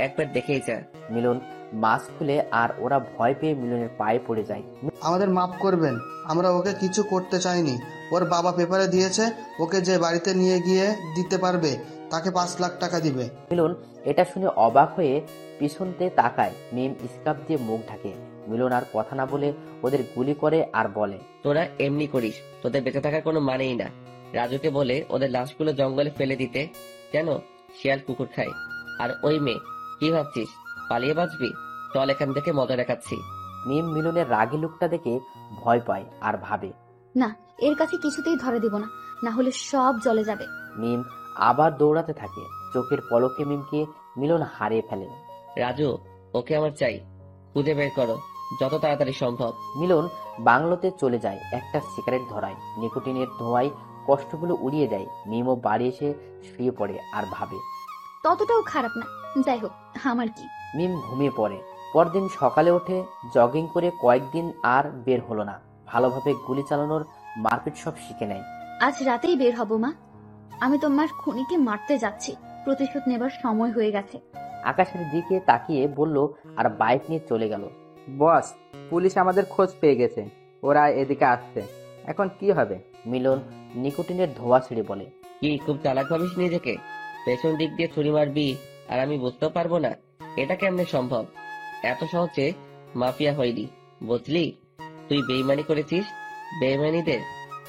একবার দেখেই যা। মিলন মাস্ক খুলে আর ওরা ভয় পেয়ে মিলনের পায়ে পড়ে যায়। আমাদের মাফ করবেন, আমরা ওকে কিছু করতে চাইনি। ওর বাবা পেপারে দিয়েছে, ওকে যে বাড়িতে নিয়ে গিয়ে দিতে পারবে তাকে 5 লাখ টাকা দিবে। মিলন এটা শুনে অবাক হয়ে পিছনতে তাকায়। মিম স্কার্ফ দিয়ে মুখ ঢাকে। মিলন আর কথা না বলে ওদের গুলি করে আর বলে, তোরা এমনি করিস, তোদের বেঁচে থাকার কোনো মানেই না। রাজুকে বলে ওদের লাশগুলো জঙ্গলে ফেলে দিতে, যেন শিয়াল কুকুর খায়। আর ওই মেয়ে, কি ভাবছিস পালিয়ে বাঁচবি? চল এখান থেকে মজা দেখাচ্ছি। মিম মিলনের রাগী লোকটা দেখে ভয় পায় আর ভাবে, না, এর কাছে কিছুতেই ধরে দিব না, না হলে সব জলে যাবে। মিম আবার দৌড়াতে থাকে। চোখের পলকে মিমকে মিলন হারিয়ে ফেলে। রাজু, ওকে আমার চাই, খুঁজে বের করো যত তাড়াতাড়ি সম্ভব। মিলন বাংলোতে চলে যায়। একটা সিগারেট ধরায়। নিকোটিনের ধোঁয়ায় কষ্টগুলো উড়িয়ে দেয়। মিমও বাড়ি এসে শুয়ে পড়ে আর ভাবে, ততটাও খারাপ না। যাই হোক, আমার কি। মিম ঘুমিয়ে পড়ে। পরদিন সকালে ওঠে। জগিং করে কয়েকদিন আর বের হলো না। ভালোভাবে গুলি চালানোর মারপিট সব শিখে নেয়। আজ রাতেই বের হব মা। আমি তোমার খুনিকে মারতে যাচ্ছি। প্রতিশোধ নেবার সময় হয়ে গেছে। আকাশের দিকে তাকিয়ে বলল আর বাইক নিয়ে চলে গেল। বস, পুলিশ আমাদের খোঁজ পেয়ে গেছে, ওরা এদিকে আসছে। এখন কি হবে? মিলন নিকোটিনের ধোঁয়া ছেড়ে বলে, কি খুব চালাক ভাবিস নিজেকে? পেছন দিক দিয়ে ছুরি মারবি আর আমি বুঝতেও পারবো না? এটা কেমনে সম্ভব? এত সহজে মাফিয়া হয়নি, বুঝলি? তুই বেইমানি করেছিস। বেইমানিদের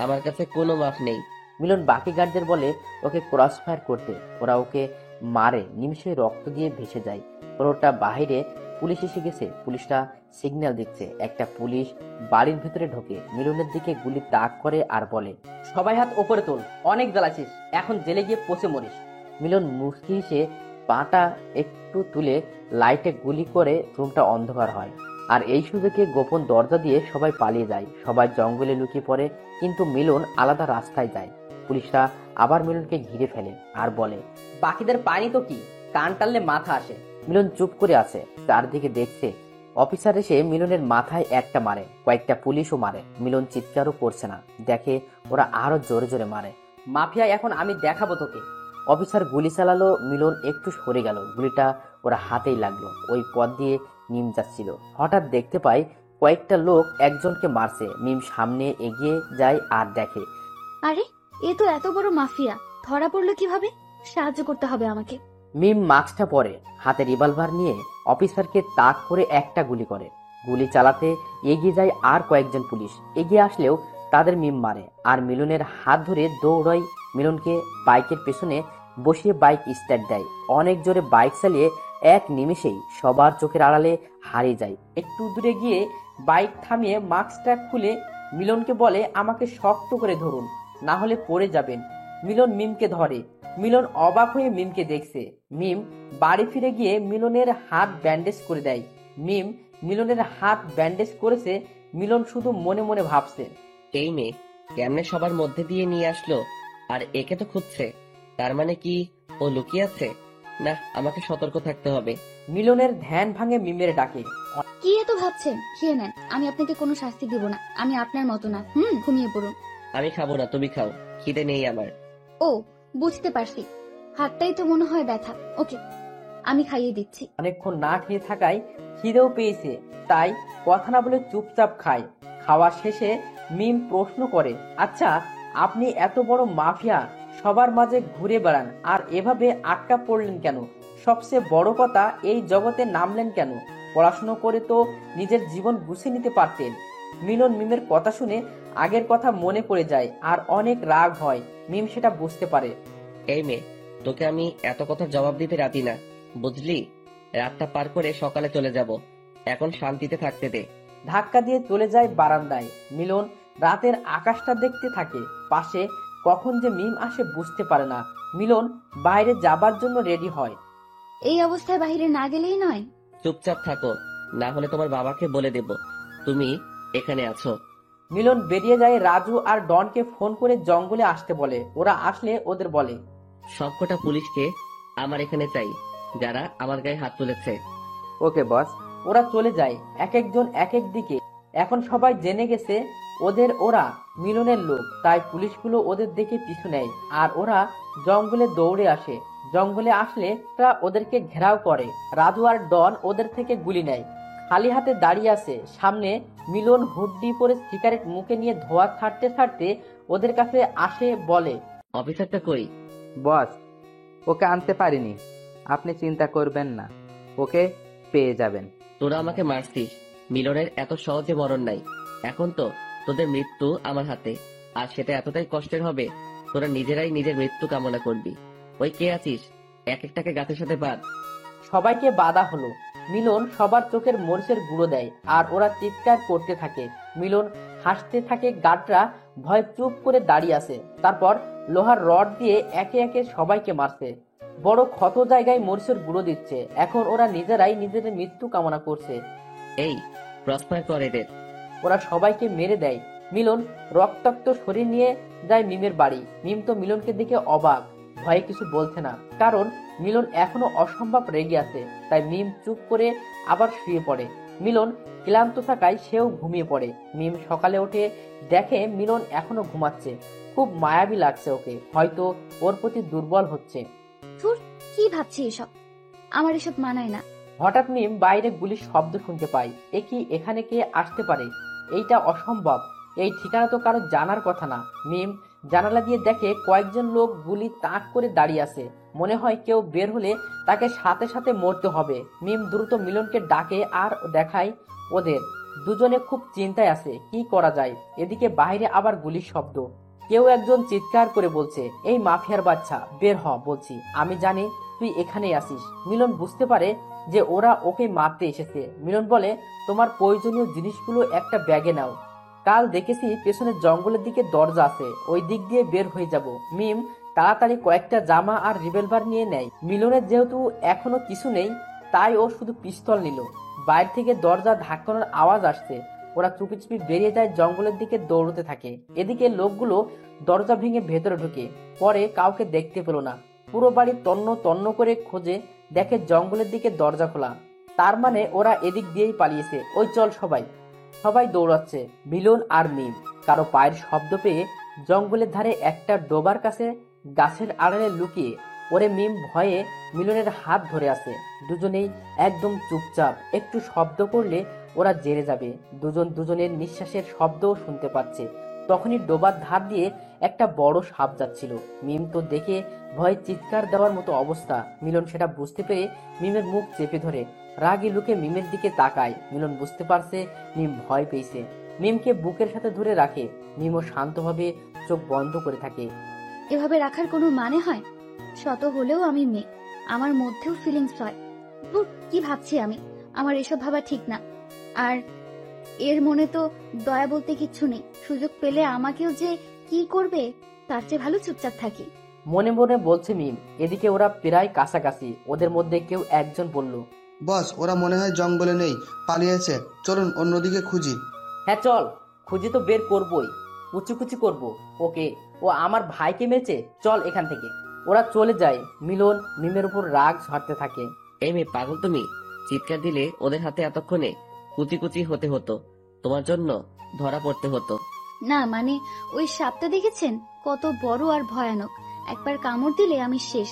আমার কাছে কোনো মাফ নেই। মিলন বাকি গার্ডদের বলে ওকে ক্রস ফায়ার করতে। ওরা ওকে মারে। নিমিষে রক্ত দিয়ে ভেসে যায়। পুরোটা বাহিরে পুলিশ এসে গেছে। পুলিশটা সিগন্যাল দিচ্ছে। একটা পুলিশ বাড়ির ভেতরে ঢোকে। মিলনের দিকে গুলি তাক করে আর বলে, সবাই হাত ওপরে তোল, অনেক জ্বালাছিস, এখন জেলে গিয়ে পচে মরিস। মিলন মুচকি হেসে পাটা একটু তুলে লাইটে গুলি করে রুমটা অন্ধকার হয়। আর এই সুযোগে গোপন দরজা দিয়ে সবাই পালিয়ে যায়। সবাই জঙ্গলে লুকিয়ে পড়ে। কিন্তু মিলন আলাদা রাস্তায় যায়। পুলিশরা আবার মিলনকে ঘিরে ফেলে আর বলে, বাকিদের পানি তো কি, কান টানলে মাথা আসে। মিলন চুপ করে আছে। চারদিকে দেখছে। অফিসার এসে মিলনের মাথায় একটা মারে। কয়েকটা পুলিশও মারে। মিলন চিৎকারও করছে না। দেখে ওরা আরো জোরে জোরে মারে। মাফিয়া এখন আমি দেখাবো তোকে। অফিসার গুলি চালালো। মিলন একটু সরে গেল। গুলিটা ওরা হাতেই লাগলো। ওই পথ দিয়ে মিম যাচ্ছিল। হঠাৎ দেখতে পায় কয়েকটা লোক একজনকে মারছে। মিম সামনে এগিয়ে যায় আর দেখে, আরে, এ তো এত বড় মাফিয়া। ধরা পড়লো কিভাবে? সাহায্য করতে হবে আমাকে। মিম মাস্কটা পরে, হাতে রিভলভার নিয়ে অফিসারকে তাক করে একটা গুলি করে। গুলি চালাতে এগিয়ে যায় আর কয়েকজন পুলিশ। এগিয়ে আসলেও তাদের মিম মারে আর মিলনের হাত ধরে দৌড়ায় মিলনকে বাইকের পেছনে বসিয়ে বাইক স্টার্ট দেয়। অনেক জোরে বাইক চালিয়ে এক নিমেষেই সবার চোখের আড়ালে হারিয়ে যায়। একটু দূরে গিয়ে বাইক থামিয়ে মাস্কটা খুলে মিলনকে বলে, আমাকে শক্ত করে ধরুন, না হলে পড়ে যাবেন। মিলন মিমকে ধরে। মিলন অবাক হয়ে মিমকে দেখছে। মিম বাড়ি ফিরে গিয়ে মিলনের হাত ব্যান্ডেজ করে দেয়। মিলনের হাত ব্যান্ডেজ করেছে। মিলন শুধু মনে মনে ভাবছে, এই মেয়ে কেমনে সবার মধ্যে দিয়ে নিয়ে আসলো, আর একে তো খুঁজছে। তার মানে কি ও লুকিয়ে আছে? না, আমাকে সতর্ক থাকতে হবে। মিলনের ধ্যান ভাঙে মিমের ডাকে। কি এত ভাবছেন? খেয়ে নেন, আমি আপনাকে কোনো শাস্তি দিব না। আমি আপনার মতো না। ঘুমিয়ে পড়ুন। আমি খাবো না, তুমি খাও, খিদে নেই আমার। ও, বুঝতে পারছি, হাতটাই তো মনে হয় ব্যথা। ওকে, আমি খাইয়ে দিচ্ছি। অনেকক্ষণ না খেয়ে থাকায় খিদেও পেয়েছে, তাই কথা না বলে চুপচাপ খায়। খাওয়া শেষে মিম প্রশ্ন করে, আচ্ছা, আপনি এত বড় মাফিয়া, সবার মাঝে ঘুরে বেড়ান, আর এভাবে আটকা পড়লেন কেন? সবচেয়ে বড় কথা, এই জগতে নামলেন কেন? পড়াশুনো করে তো নিজের জীবন গুছিয়ে নিতে পারতেন। মিলন মিমের কথা শুনে আগের কথা মনে পড়ে যায় আর অনেক রাগ হয়। মিম সেটা বুঝতে পারে। এই মেয়ে, তোকে আমি এত কথা জবাব দিতে রাজি না, বুঝলি? রাতটা পার করে সকালে চলে যাব, এখন শান্তিতে থাকতে দে। ধাক্কা দিয়ে চলে যায় বারান্দায়। মিলন রাতের আকাশটা দেখতে থাকে। পাশে কখন যে মিম আসে বুঝতে পারে না। মিলন বাইরে যাবার জন্য রেডি হয়। এই অবস্থায় বাইরে না গেলেই নয়। চুপচাপ থাকো, না হলে তোমার বাবাকে বলে দেব তুমি এখানে আছো। মিলন বেরিয়ে যায়। রাজু আর ডনকে ফোন করে জঙ্গলে আসতে বলে। ওরা আসলে ওদের বলে, সবকটা পুলিশকে আমার এখানে চাই, যারা আমার গায়ে হাত তুলেছে। ওকে বস। ওরা চলে যায়, এক একজন এক এক দিকে। এখন সবাই জেনে গেছে ওরা মিলনের লোক, তাই পুলিশগুলো ওদের দেখে পিছু নেয় আর ওরা জঙ্গলে দৌড়ে আসে। জঙ্গলে আসলে তারা ওদেরকে ঘেরাও করে। রাজু আর ডন ওদের থেকে গুলি নেয়। খালি হাতে দাঁড়িয়ে আছে সামনে। মিলন হুড্ডি পরে সিগারেট মুখে নিয়ে ধোয়া ছাড়তে ছাড়তে ওদের কাছে আসে, বলে, অফিসারটা কই? বস, ওকে আনতে পারিনি। আপনি চিন্তা করবেন না, ওকে পেয়ে যাবেন। তোরা আমাকে মারছিস, মিলনের এত সহজে মরণ নাই। এখন তো তোদের মৃত্যু আমার হাতে, আর সেটা এতটাই কষ্টের হবে, তোরা নিজেরাই নিজের মৃত্যু কামনা করবি। ওই কে আছিস, এক একটাকে গাছের সাথে বাঁধ। সবাইকে বাধা হলো। মিলন সবার চোখের মরিচের গুঁড়ো দেয় আর ওরা চিৎকার করতে থাকে। মিলন হাসতে থাকে। গার্ডরা ভয় চুপ করে দাঁড়িয়ে আছে। তারপর লোহার রড দিয়ে একে একে সবাইকে মারছে। বড় ক্ষত জায়গায় মরিচের গুঁড়ো দিচ্ছে। এখন ওরা নিজেরাই নিজেদের মৃত্যু কামনা করছে। এই প্রস্পার কর এদের। ওরা সবাইকে মেরে দেয়। মিলন রক্তাক্ত শরীর নিয়ে যায় মিমের বাড়ি। মিম তো মিলনকে দেখে অবাক, ভয়ে কিছু বলছে না, কারণ মিলন এখনো অসম্ভব রেগে আছে। তাই মিম চুপ করে আবার শুয়ে পড়ে। মিলন ক্লান্ত থাকায় সেও ঘুমিয়ে পড়ে। মিম সকালে উঠে দেখে মিলন এখনো ঘুমাচ্ছে। খুব মায়াবী লাগছে ওকে, হয়তো ওর প্রতি দুর্বল হচ্ছে। ধুর, কি ভাবছি এসব? আমার এসব মানায় না। হঠাৎ মিম বাইরে গুলির শব্দ শুনতে পায়। এ কি, এখানে কে আসতে পারে? এইটা অসম্ভব, এই ঠিকানা তো কারো জানার কথা না। মিম জানালা দিয়ে দেখে কয়েকজন লোক গুলি তাক করে দাঁড়িয়ে আছে। মনে হয় কেউ বের হলে তাকে সাথে সাথে মরতে হবে। মিম দ্রুত মিলনকে ডাকে আর দেখায় ওদের। দুজনে খুব চিন্তায় আছে, কি করা যায়। এদিকে বাইরে আবার গুলির শব্দ। কেউ একজন চিৎকার করে বলছে, এই মাফিয়ার বাচ্চা, বের হ বলছি, আমি জানি তুই এখানেই আসিস। মিলন বুঝতে পারে যে ওরা ওকে মারতে এসেছে। মিলন বলে, তোমার প্রয়োজনীয় জিনিসগুলো একটা ব্যাগে নাও। কাল দেখেছি পেছনের জঙ্গলের দিকে দরজা আছে, ওই দিক দিয়ে বের হয়ে যাব। মিম তাড়াতাড়ি কয়েকটা জামা আর রিভলভার নিয়ে নেয়। মিলনের যেহেতু এখনো কিছু নেই, তাই ও শুধু পিস্তল নিল। বাইরে থেকে দরজা ধাক্কানোর আওয়াজ আসছে। ওরা চুপি চুপি বেরিয়ে যায়, জঙ্গলের দিকে দৌড়তে থাকে। এদিকে লোকগুলো দরজা ভেঙে ভেতরে ঢুকে। পরে কাউকে দেখতে পেল না। পুরো বাড়ি তন্ন তন্ন করে খোঁজে, দেখে জঙ্গলের দিকে দরজা খোলা। তার মানে ওরা এদিক দিয়েই পালিয়েছে। ওই চল সবাই। সবাই দৌড়াচ্ছে, মিলন আর মিম। কারো পায়ের শব্দ পেয়ে জঙ্গলের ধারে একটা ডোবার কাছে গাছের আড়ালে লুকিয়ে ওরে মিম ভয়ে মিলনের হাত ধরে আছে। দুজনেই একদম চুপচাপ, একটু শব্দ করলে ওরা জেরে যাবে। দুজন দুজনের নিঃশ্বাসের শব্দও শুনতে পাচ্ছে। তখনই ডোবার ধার দিয়ে একটা বড় সাপ যাচ্ছিল। মিম তো দেখে ভয়ে চিৎকার দেওয়ার মতো অবস্থা। মিলন সেটা বুঝতে পেরে মিমের মুখ চেপে ধরে রাগী লুকে মিমের দিকে তাকায়। মিলন বুঝতে পারছে মিম ভয় পেয়েছে। মিমকে বুকের সাথে ধরে রাখে। মিমও শান্তভাবে চোখ বন্ধ করে থাকে। এভাবে রাখার কোনো মানে হয়? শত হলেও আমি মেয়ে, আমার মধ্যেও ফিলিংস হয়। ধুর, কি ভাবছি আমি? আমার এসব ভাবা ঠিক না। আর এর মনে তো দয়া বলতে কিচ্ছু নেই। সুযোগ পেলে আমাকেও যে কি করবে, তার চেয়ে ভালো চুপচাপ থাকি। মনে মনে বলছে মিম। এদিকে ওরা প্রায় কাছাকাছি। ওদের মধ্যে কেউ একজন বলল, বস, ওরা মনে হয় জঙ্গলে নেই, পালিয়েছে। চলুন অন্যদিকে খুঁজি। হ্যাঁ চল, খুঁজে তো বের করবই, কুচি করবো ওকে। ও আমার ভাইকে মেরেছে, চল এখান থেকে। ওরা চলে যায়। মিলন মিমের উপর রাগ ঝরতে থাকে। এই মেয়ে পাগল তুমি, চিৎকার দিলে ওদের হাতে এতক্ষণে কুচি কুচি হতে হতো, তোমার জন্য ধরা পড়তে হতো। না মানে, ওই সাপটা দেখেছেন কত বড় আর ভয়ানক। একবার কামড় দিলে আমি শেষ।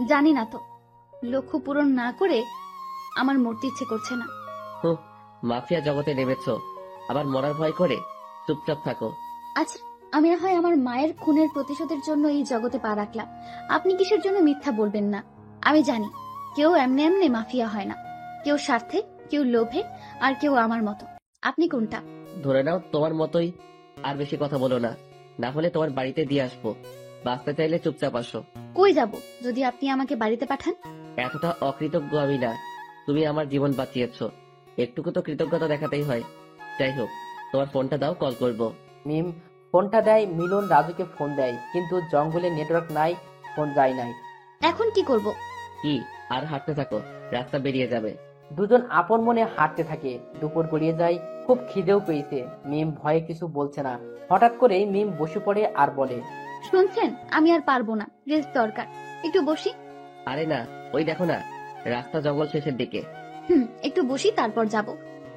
জানি না তো, লক্ষ্য পূরণ না করে আমার মরতে ইচ্ছে করছে না। হুঁ, মাফিয়া জগতে নেমেছো, আবার মরার ভয় করে? চুপচাপ থাকো। আচ্ছা, আমি না হয় আমার মায়ের খুনের প্রতিশোধের জন্য এই জগতে পা রাখলাম। আপনি কিসের জন্য মিথ্যা বলবেন না? আমি জানি কেউ এমনি এমনি মাফিয়া হয় না। কেউ স্বার্থে, কেউ লোভে, আর কেউ আমার মতো। আপনি কোনটা? ধরে নাও তোমার মতোই। আর বেশি কথা বলো না, না হলে তোমার বাড়িতে দিয়ে আসবো। বাঁচতে চাইলে চুপচাপ আসো। কই যাব যদি আপনি আমাকে বাড়িতে পাঠান? এতটা অকৃতজ্ঞ আমি না। তুমি আমার জীবন বাঁচিয়েছো, একটুকু তো কৃতজ্ঞতা দেখাতেই হয়। যাই হোক, তোমার ফোনটা দাও, কল করবো। মিম ফোনটা দেয়। মিলন রাজুকে ফোন দেয়, কিন্তু জঙ্গলে নেটওয়ার্ক নাই, ফোন যায় নাই। এখন কি করব? কি আর হাঁটতে থাকো, রাস্তা বেরিয়ে যাবে। দুজন আপন মনে হাঁটতে থাকে। দুপুর গড়িয়ে যায়, খুব খিদেও পেয়েছে। মিম ভয়ে কিছু বলছে না। হঠাৎ করেই মিম বসে পড়ে আর বলে, শুনছেন, আমি আর পারবো না, রেস্ট দরকার। একটু বসি। আরে না, ওই দেখো না, রাস্তা জঙ্গল শেষের দিকে। একটু বসি, তারপর যাব।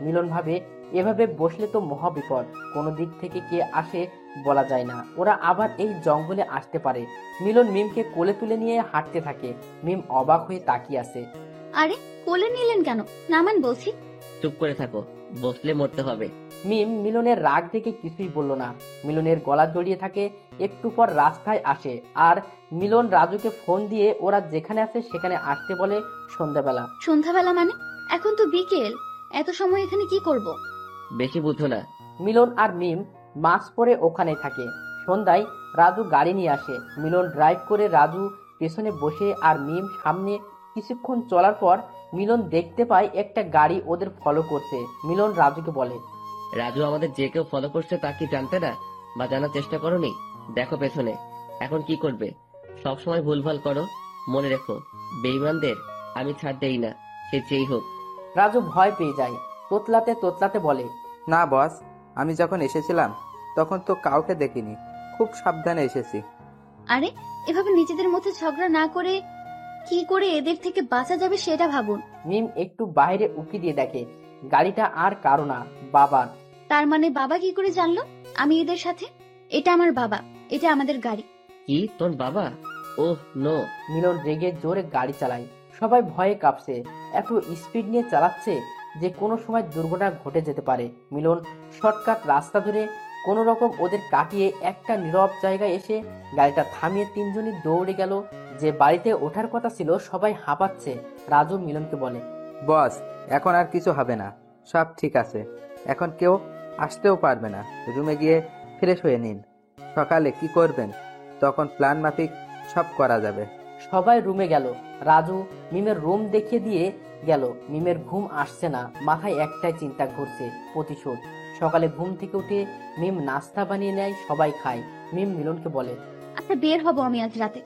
মিলন ভাবে এভাবে বসলে তো মহা বিপদ। কোনো দিক থেকে কে আসে বলা যায় না। ওরা আবার এই জঙ্গলে আসতে পারে। মিলন মিমকে কোলে তুলে নিয়ে হাঁটতে থাকে। মিম অবাক হয়ে তাকিয়ে আছে। আরে, কোলে নিলেন কেন? নামান বলছি। চুপ করে থাকো, বসলে মরতে হবে। মিম মিলনের রাগ দেখে কিছুই বলল না। মিলনের গলা জড়িয়ে থাকে। একটু পর রাস্তায় আসে আর মিলন রাজুকে ফোন দিয়ে ওরা যেখানে আছে সেখানে আসতে বলে। সন্ধ্যাবেলা। সন্ধ্যাবেলা মানে? এখন তো বিকেল। এত সময় এখানে কি করব? বেশি বুঝো না। মিলন আর মিম মাস্ক পরে ওখানে থাকে। সন্ধ্যায় রাজু গাড়ি নিয়ে আসে। মিলন ড্রাইভ করে, রাজু পেছনে বসে আর মিম সামনে। কিছুক্ষণ চলার পর মিলন দেখতে পায় একটা গাড়ি ওদের ফলো করছে। মিলন রাজুকে বলে, রাজু আমাদের যে কেউ ফলো করছে তা কি জানতে না, বা জানার চেষ্টা করোনি? দেখো পেছনে। এখন কি করবে? সবসময় ভুলভাল করো। মনে রেখো, বেঈমানদের আমি ছাড় দেই না, সে যেই হোক। রাজু ভয় পেয়ে যায়। তোতলাতে তোতলাতে বলে, না বস, আমি যখন এসেছিলাম তখন তো কাউকে দেখিনি, খুব সাবধানে এসেছি। আরে, এভাবে নিজেদের মধ্যে ঝগড়া না করে কি করে এদের থেকে বাঁচা যাবে সেটা ভাবুন। মিম একটু বাইরে উকি দিয়ে দেখে গাড়িটা আর কারো না, বাবার। তার মানে বাবা কি করে জানলো আমি এদের সাথে? এটা আমার বাবা, এটা আমাদের গাড়ি। কি তোর বাবা? Oh no. মিলন রেগে জোরে গাড়ি চালায়। সবাই ভয়ে কাঁপছে। এত স্পিড নিয়ে চালাচ্ছে যে কোনো সময় দুর্ঘটনা ঘটে যেতে পারে। মিলন শর্টকাট রাস্তা ধরে কোনো রকম ওদের কাটিয়ে একটা নীরব জায়গায় এসে গাড়িটা থামিয়ে তিনজনই দৌড়ে গেল। যে বাড়িতে ওঠার কথা ছিল সবাই হাঁপাচ্ছে। রাজু মিলনকে বলে, বস, এখন আর কিছু হবে না, সব ঠিক আছে। এখন কেউ আসতেও পারবে না। রুমে গিয়ে ফ্রেশ হয়ে নিন। সকালে কি করবেন তখন প্ল্যান মাফিক সব করা যাবে। সবাই রুমে গেল। রাজু মিমের রুম দেখিয়ে দিয়ে গেল। মিমের ঘুম আসছে না। মাথায় একটাই চিন্তা ঘুরছে, প্রতিশোধ। সকালে ঘুম থেকে উঠে মিম নাস্তা বানিয়ে নেয়, সবাই খায়। মিম মিলনকে বলে, আচ্ছা, বের হব আমি আজ রাতে।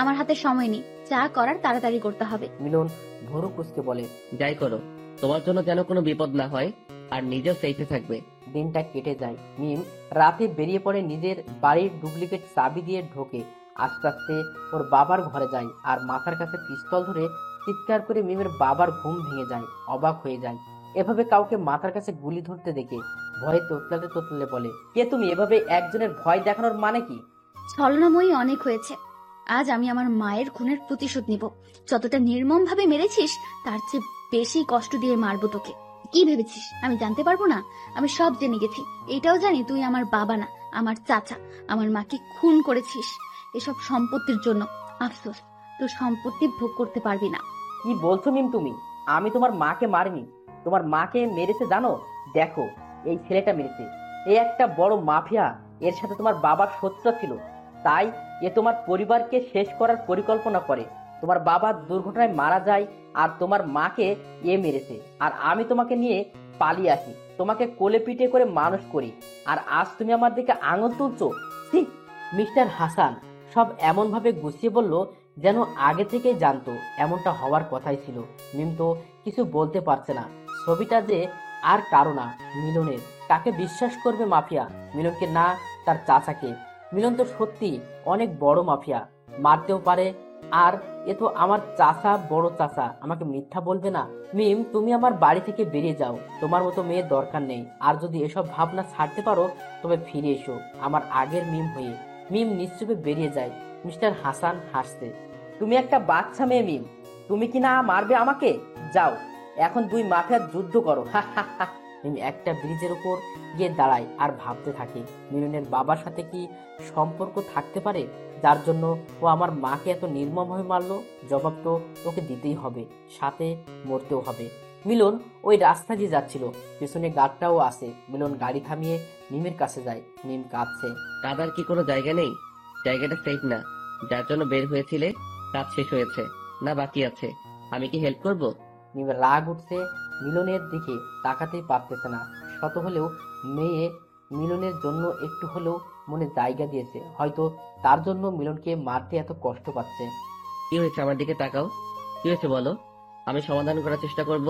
আমার হাতে সময় নেই, যা করার তাড়াতাড়ি করতে হবে। মিলন ভোরু কুচকে বলে, যাই করো, তোমার জন্য যেন কোনো বিপদ না হয়, আর নিজেও সেফে থাকবে। দিনটা কেটে যায়। মিম রাতে বেরিয়ে পড়ে, নিজের বাড়ির ডুপ্লিকেট চাবি দিয়ে ঢোকে। আস্তে আস্তে ওর বাবার ঘরে যায় আর মাথার কাছে পিস্তল ধরে চিৎকার করে মিমের বাবার ঘুম ভেঙে যায়। অবাক হয়ে যায় এভাবে কাউকে মাথার কাছে গুলি ধরতে দেখে। ভয়ে তোতলাতে তোতলাতে বলে, কে তুমি? এভাবে একজনের ভয় দেখানোর মানে কি? ছলনাময়ী অনেক হয়েছে। আজ আমি আমার মায়ের খুনের প্রতিশোধ নিব। যতটা নির্মম ভাবে মেরেছিস তার চেয়ে বেশি কষ্ট দিয়ে মারবো তোকে। কি ভেবেছিস আমি জানতে পারবো না? আমি সব জেনে গেছি। এটাও জানি তুই আমার বাবা না, আমার চাচা। আমার মাকে খুন করেছিস এসব সম্পত্তির জন্য। আফসোস, তোর সম্পত্তি ভোগ করতে পারবি না। কি বলছো মিম তুমি? আমি তোমার মাকে মারিনি। তোমার মাকে মেরেছে জানো? দেখো, এই ছেলেটা মেরেছে। এই একটা বড় মাফিয়া, এর সাথে তোমার বাবার শত্রুতা ছিল, তাই এ তোমার পরিবারকে শেষ করার পরিকল্পনা করে। তোমার বাবা দুর্ঘটনায় মারা যায় আর তোমার মাকে এ মেরেছে। আর আমি তোমাকে নিয়ে পালিয়ে আসি, তোমাকে কোলে পিঠে করে মানুষ করি, আর আজ তুমি আমার দিকে আঙুল তুলছো। ছি! মিস্টার হাসান সব এমন ভাবে গুছিয়ে বলল যেন আগে থেকেই জানতো এমনটা হওয়ার কথাই ছিল। মিম তো কিছু বলতে পারছে না। ছবিটা যে আর কারো না, মিলনের। কাকে বিশ্বাস করবে মাফিয়া? মিলনকে না তার চাচাকে? মিলন তো সত্যি অনেক বড় মাফিয়া, মারতেও পারে। আর এ তো আমার চাচা, বড় চাচা, আমাকে মিথ্যা বলবে না। মিম, তুমি আমার বাড়ি থেকে বেরিয়ে যাও, তোমার মতো মেয়ের দরকার নেই। আর যদি এসব ভাবনা ছাড়তে পারো তবে ফিরে এসো আমার আগের মিম হয়ে। মিম নিশ্চুপে বেরিয়ে যায়। মিস্টার হাসান হাসছে। তুমি একটা বাচ্চা মেয়ে মিম, তুমি কি না মারবে আমাকে? যাও, এখন দুই মাফিয়ার যুদ্ধ করো। হা হা হা। মিম একটা ব্রিজের উপর গিয়ে দাঁড়ায় আর ভাবতে থাকে, মিলনের বাবার সাথে কি সম্পর্ক থাকতে পারে যার জন্য ও আমার মাকে এত নির্মমভাবে মারলো? জবাব তো ওকে দিতেই হবে, সাথে মরতেও হবে। মিলন ওই রাস্তা দিয়ে যাচ্ছিল, পেছনে গাড়টাও আছে। মিলন গাড়ি থামিয়ে মিমের কাছে যায়। মিম কাঁদছে। কাদার কি কোনো জায়গা নেই? জায়গাটা সেফ না। যার জন্য বের হয়েছিলে কাজ শেষ হয়েছে না বাকি আছে? আমি কি হেল্প করব? মিমের রাগ উঠছে, মিলনের দিকে তাকাতেই পারতেছে না। শত হলেও মেয়ে মিলনের জন্য একটু হলেও মনে জায়গা দিয়েছে, হয়তো তার জন্য মিলনকে মারতে এত কষ্ট পাচ্ছে। কি হয়েছে? আমার দিকে তাকাও। কি হয়েছে বলো, আমি সমাধান করার চেষ্টা করব।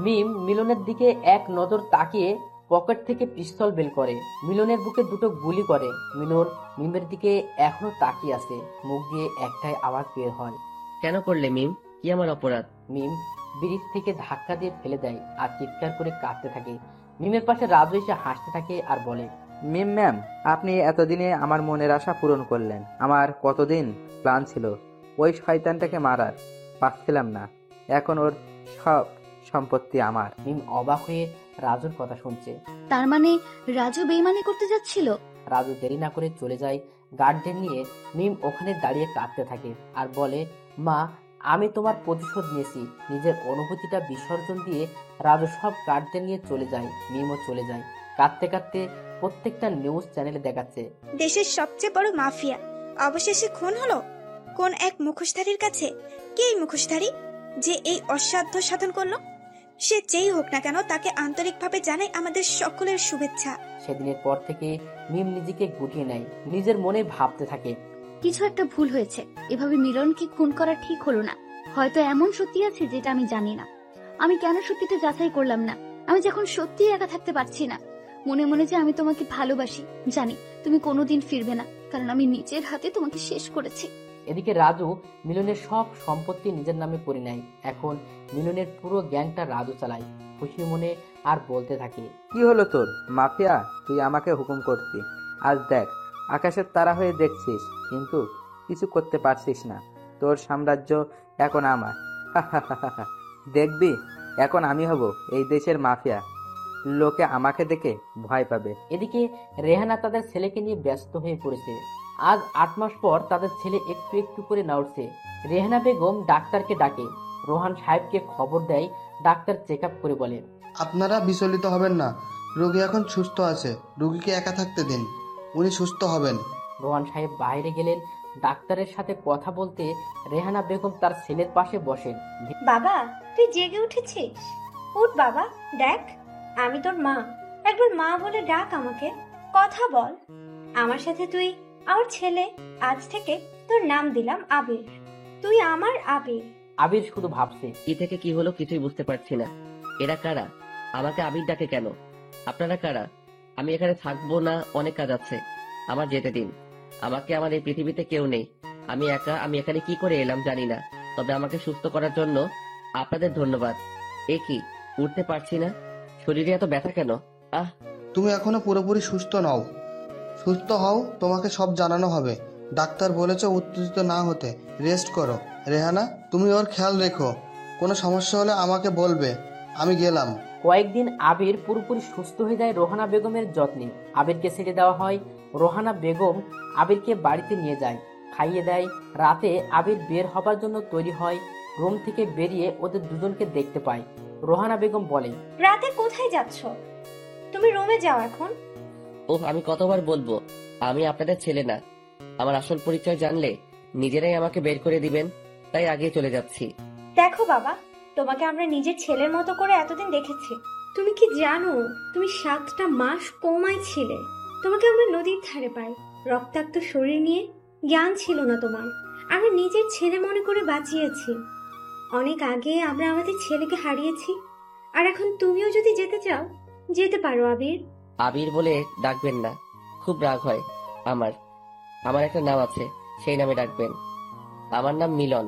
মিম মিলনের দিকে এক নজর তাকিয়ে পকেট থেকে পিস্তল বের করে মিলনের বুকে দুটো গুলি করে। মিলন মিমের দিকে এখনো তাকিয়ে আছে, মুখ দিয়ে একটাই আওয়াজ বের হয়। কেন করলে মিম? কি আমার অপরাধ? মিম ব্রিজ থেকে ধাক্কা দিয়ে ফেলে দেয় আর চিৎকার করে কাঁদতে থাকে। মিমের পাশে রাজু এসে হাসতে থাকে আর বলে, মিম ম্যাম, আপনি এতদিনে আমার মনের আশা পূরণ করলেন। আমার কতদিন প্ল্যান ছিল ওই শয়তানটাকে মারার, পাচ্ছিলাম না। এখন ওর সব সম্পত্তি আমার। মিম অবাক হয়ে রাজুর কথা শুনছে। তার মানে রাজু বেইমানি করতে যাচ্ছিল? রাজু দেরি না করে চলে যায় গার্ডদের নিয়ে। মিম ওখানে দাঁড়িয়ে কাঁদতে থাকে আর বলে, মা, আমি তোমার প্রতিশোধ নিয়েছি। নিজের অনুভূতিটা বিসর্জন দিয়ে রাজু সব গার্ডদের নিয়ে চলে যায়। মিমও চলে যায়। কাঁদতে কাঁদতে প্রত্যেকটা নিউজ চ্যানেলে দেখাচ্ছে দেশের সবচেয়ে বড় মাফিয়া অবশেষে খুন হলো কোন এক মুখোশধারীর কাছে। কে এই মুখোশধারী যে এই অসাধ্য সাধন করলো? সে যেই হোক না কেন, তাকে আন্তরিকভাবে জানাই আমাদের সকলের শুভেচ্ছা। সেদিনের পর থেকে মিম নিজেকে গুটিয়ে নেয়, নিজের মনে ভাবতে থাকে, কিছু একটা ভুল হয়েছে। এভাবে মিলনকে খুন করা ঠিক হলো না। হয়তো এমন সত্যি আছে যেটা আমি জানি না। আমি কেন সত্যিটা যাচাই করলাম না? আমি যখন সত্যি একা থাকতে পারছি না, মনে মনে যে আমি তোমাকে ভালোবাসি, জানি তুমি কোনোদিন ফিরবে না, কারণ আমি নিজের হাতে তোমাকে শেষ করেছি। এদিকে রাজু মিলনের সব সম্পত্তি নিজের নামে করে নেয়। এখন মিলনের পুরো গ্যাংটা রাজু চালায়। খুশি মনে আর বলতে থাকে, কি হলো তোর মাফিয়া? তুই আমাকে হুকুম করতি, আজ দেখ আকাশের তারা হয়ে দেখছিস, কিন্তু কিছু করতে পারছিস না। তোর সাম্রাজ্য এখন আমার। দেখবি, এখন আমি হব এই দেশের মাফিয়া। লোকে আমাকে দেখে ভয় পাবে। এদিকে রেহানা তাদের ছেলেকে নিয়ে ব্যস্ত হয়ে পড়েছে। আজ 8 মাস পর তাদের ছেলে একটু একটু করে নড়ছে। রেহানা বেগম ডাক্তারকে ডাকে, রোহান সাহেবকে খবর দেয়। ডাক্তার চেক আপ করে বলে, আপনারা বিচলিত হবেন না, রোগী এখন সুস্থ আছে। রোগীকে একা থাকতে দিন, উনি সুস্থ হবেন। রোহান সাহেব বাইরে গেলেন ডাক্তারের সাথে কথা বলতে। রেহানা বেগম তার ছেলের পাশে বসেন। বাবা, তুই জেগে উঠেছিস? উঠ বাবা, দেখ আমি তোর মা। একবার মা বলে ডাক আমাকে, কথা বল আমার সাথে। তুই আমার ছেলে, আজ থেকে তোর নাম দিলাম আবির। তুই আমার আবির। আবির শুধু ভাবছে, কি থেকে কি হলো কিছুই বুঝতে পারছি না। এরা কারা? আমাকে আবির ডাকে কেন? আপনারা কারা? আমি এখানে থাকবো না, অনেক কাজ আছে, আমার যেতে দিন। আমাকে আমার এই পৃথিবীতে কেউ নেই, আমি একা। আমি এখানে কি করে এলাম জানি না, তবে আমাকে সুস্থ করার জন্য আপনাদের ধন্যবাদ। এ কি, উঠতে পারছি না, শরীরে এত ব্যথা কেন? আহ, তুমি এখনো পুরোপুরি সুস্থ নও। সুস্থ হও, তোমাকে সব জানানো হবে। ডাক্তার বলেছে উত্তেজিত না হতে, রেস্ট করো। রেহানা, তুমি ওর খেয়াল রেখো, কোনো সমস্যা হলে আমাকে বলবে। আমি গেলাম। কয়েকদিন আবির পুরোপুরি সুস্থ হয়ে যায় রোহানা বেগমের যত্নে। আবিরকে ছেড়ে দেওয়া হয়। রোহানা বেগম আবিরকে বাড়িতে নিয়ে যায়, খাইয়ে দেয়। রাতে আবির বের হবার জন্য তৈরি হয়। রুম থেকে বেরিয়ে ওদের দুজনকে দেখতে পায়। রোহানা বেগম বলে, রাতে কোথায় যাচ্ছ? তুমি রুমে যাও এখন। ওহ, আমি কতবার বলবো আমি আপনাদের ছেলে না। আমার আসল পরিচয় জানলে নিজেরাই আমাকে বের করে দিবেন, তাই আগে চলে যাচ্ছি। দেখো বাবা, তোমাকে আমরা নিজের ছেলের মতো করে এতদিন দেখেছি। তুমি কি জানো তুমি 7টা মাস কোমায় ছিলে? তোমাকে আমরা নদীর ধারে পাই, রক্তাক্ত শরীর নিয়ে। জ্ঞান ছিল না তোমার। আমরা নিজের ছেলে মনে করে বাঁচিয়েছি। অনেক আগে আমরা আমাদের ছেলেকে হারিয়েছি। আর এখন তুমিও যদি যেতে চাও, যেতে পারো আবির। আবির বলে ডাকবেন না, খুব রাগ হয় আমার। আমার একটা নাম আছে, সেই নামে ডাকবেন। আমার নাম মিলন।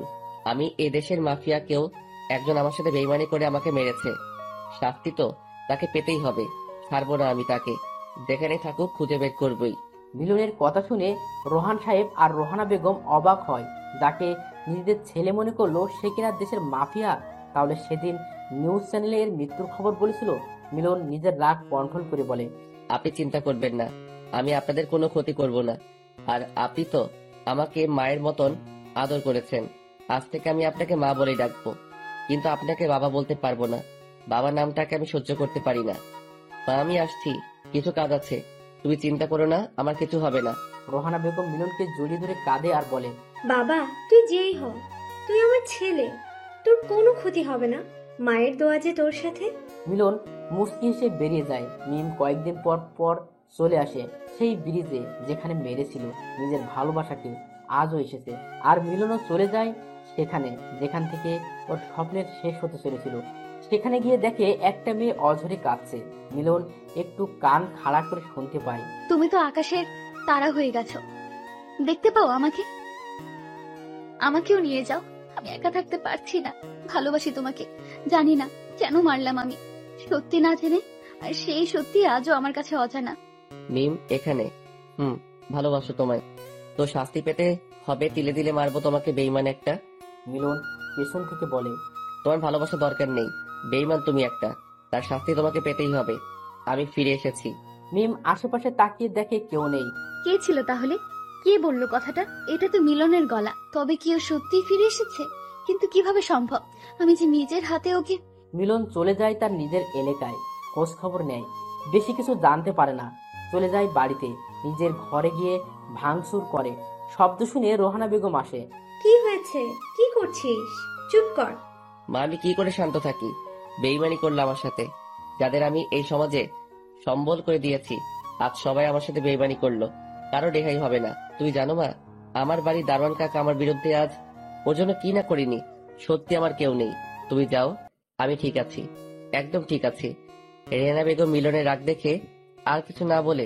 আমি এ দেশের মাফিয়া। কেউ একজন আমার সাথে বেইমানি করে আমাকে মেরেছে, শাস্তি তো তাকে পেতেই হবে। ছাড়বো না আমি তাকে, যেখানে থাকুক খুঁজে বের করবই। মিলনের কথা শুনে রোহান সাহেব আর রোহানা বেগম অবাক হয়। যাকে নিজেদের ছেলে মনে করলো সে কিনা দেশের মাফিয়া। তাহলে সেদিন নিউজ চ্যানেলে এর মৃত্যুর খবর বলেছিল। মিলন নিজের রাগ কন্ট্রোল করে বলে, আপনি চিন্তা করবেন না, আমি আপনাদের কোনো ক্ষতি করব না। আর আপনি তো আমাকে মায়ের মতন আদর করেছেন, আজ থেকে আমি আপনাকে মা বলেই ডাকবো। কিন্তু আপনাকে বাবা বলতে পারবো না। বাবা নামটাকে আমি সহ্য করতে পারি না। মা, আমি আসছি, কিছু কাজ আছে। তুমি চিন্তা করো না, আমার কিছু হবে না। রোহানা বেগম মিলনকে জড়িয়ে ধরে কাঁদে আর বলে, বাবা, তুই যেই হ, তুই আমার ছেলে। তোর কোনো ক্ষতি হবে না। মায়ের দোয়া যে তোর সাথে। মিলন মুচকি হেসে বেরিয়ে যায়। মিম কয়েকদিন পর পর চলে আসে সেই ব্রিজে যেখানে মেরেছিল নিজের ভালোবাসাকে। আজও এসেছে। আর মিলনও চলে যায় সেখানে যেখান থেকে ওর স্বপ্নের শেষ হতে চলেছিল। সেখানে গিয়ে দেখে একটা মেয়ে অঝরে কাঁদছে। মিলন একটু কান খাড়া করে শুনতে পায়, তুমি তো আকাশের তারা হয়ে গেছো। দেখতে পাও আমাকে? আমাকেও নিয়ে যাও, আমি একা থাকতে পারছি না। ভালোবাসি তোমাকে, জানি না কেন মারলাম আমি, সত্যি না জেনে। আর সেই সত্যি আজও আমার কাছে অজানা। মিম এখানে। ভালোবাসো তোমায়, তো শাস্তি পেতে হবে। তিলে তিলে মারবো তোমাকে, বেইমান একটা। মিলন পেছন থেকে বলে, তোমার ভালোবাসা দরকার নেই, বেইমান তুমি একটা। তার শাস্তি তোমাকে পেতেই হবে। আমি ফিরে এসেছি। মিম আশেপাশে তাকিয়ে দেখে কেউ নেই। কে ছিল তাহলে? কে বললো কথাটা? এটা তো মিলনের গলা। তবে কি ও সত্যি ফিরে এসেছে? কিন্তু কিভাবে সম্ভব? আমি যে নিজের হাতে ওকে। মিলন চলে যায় তার নিজের এলাকায়, খোঁজ খবর নেয়। বেশি কিছু জানতে পারে না। চলে যায় বাড়িতে, নিজের ঘরে গিয়ে ভাঙচুর করে। শব্দ শুনে রোহানা বেগম আসে। কি হয়েছে? কি করছিস? চুপ কর। মা, আমি কি করে শান্ত থাকি? বেইমানি করলো আমার সাথে। যাদের আমি এই সমাজে সম্বল করে দিয়েছি, আজ সবাই আমার সাথে বেইমানি করলো। কারো রেহাই হবে না। তুই জানো মা, আমার বাড়ি দারোয়ান কাকা আমার বিরুদ্ধে আজ। ওর জন্য কি না করিনি। সত্যি আমার কেউ নেই। তুমি যাও, আমি ঠিক আছি, একদম ঠিক আছি। রেহানা বেগম মিলনের রাগ দেখে আর কিছু না বলে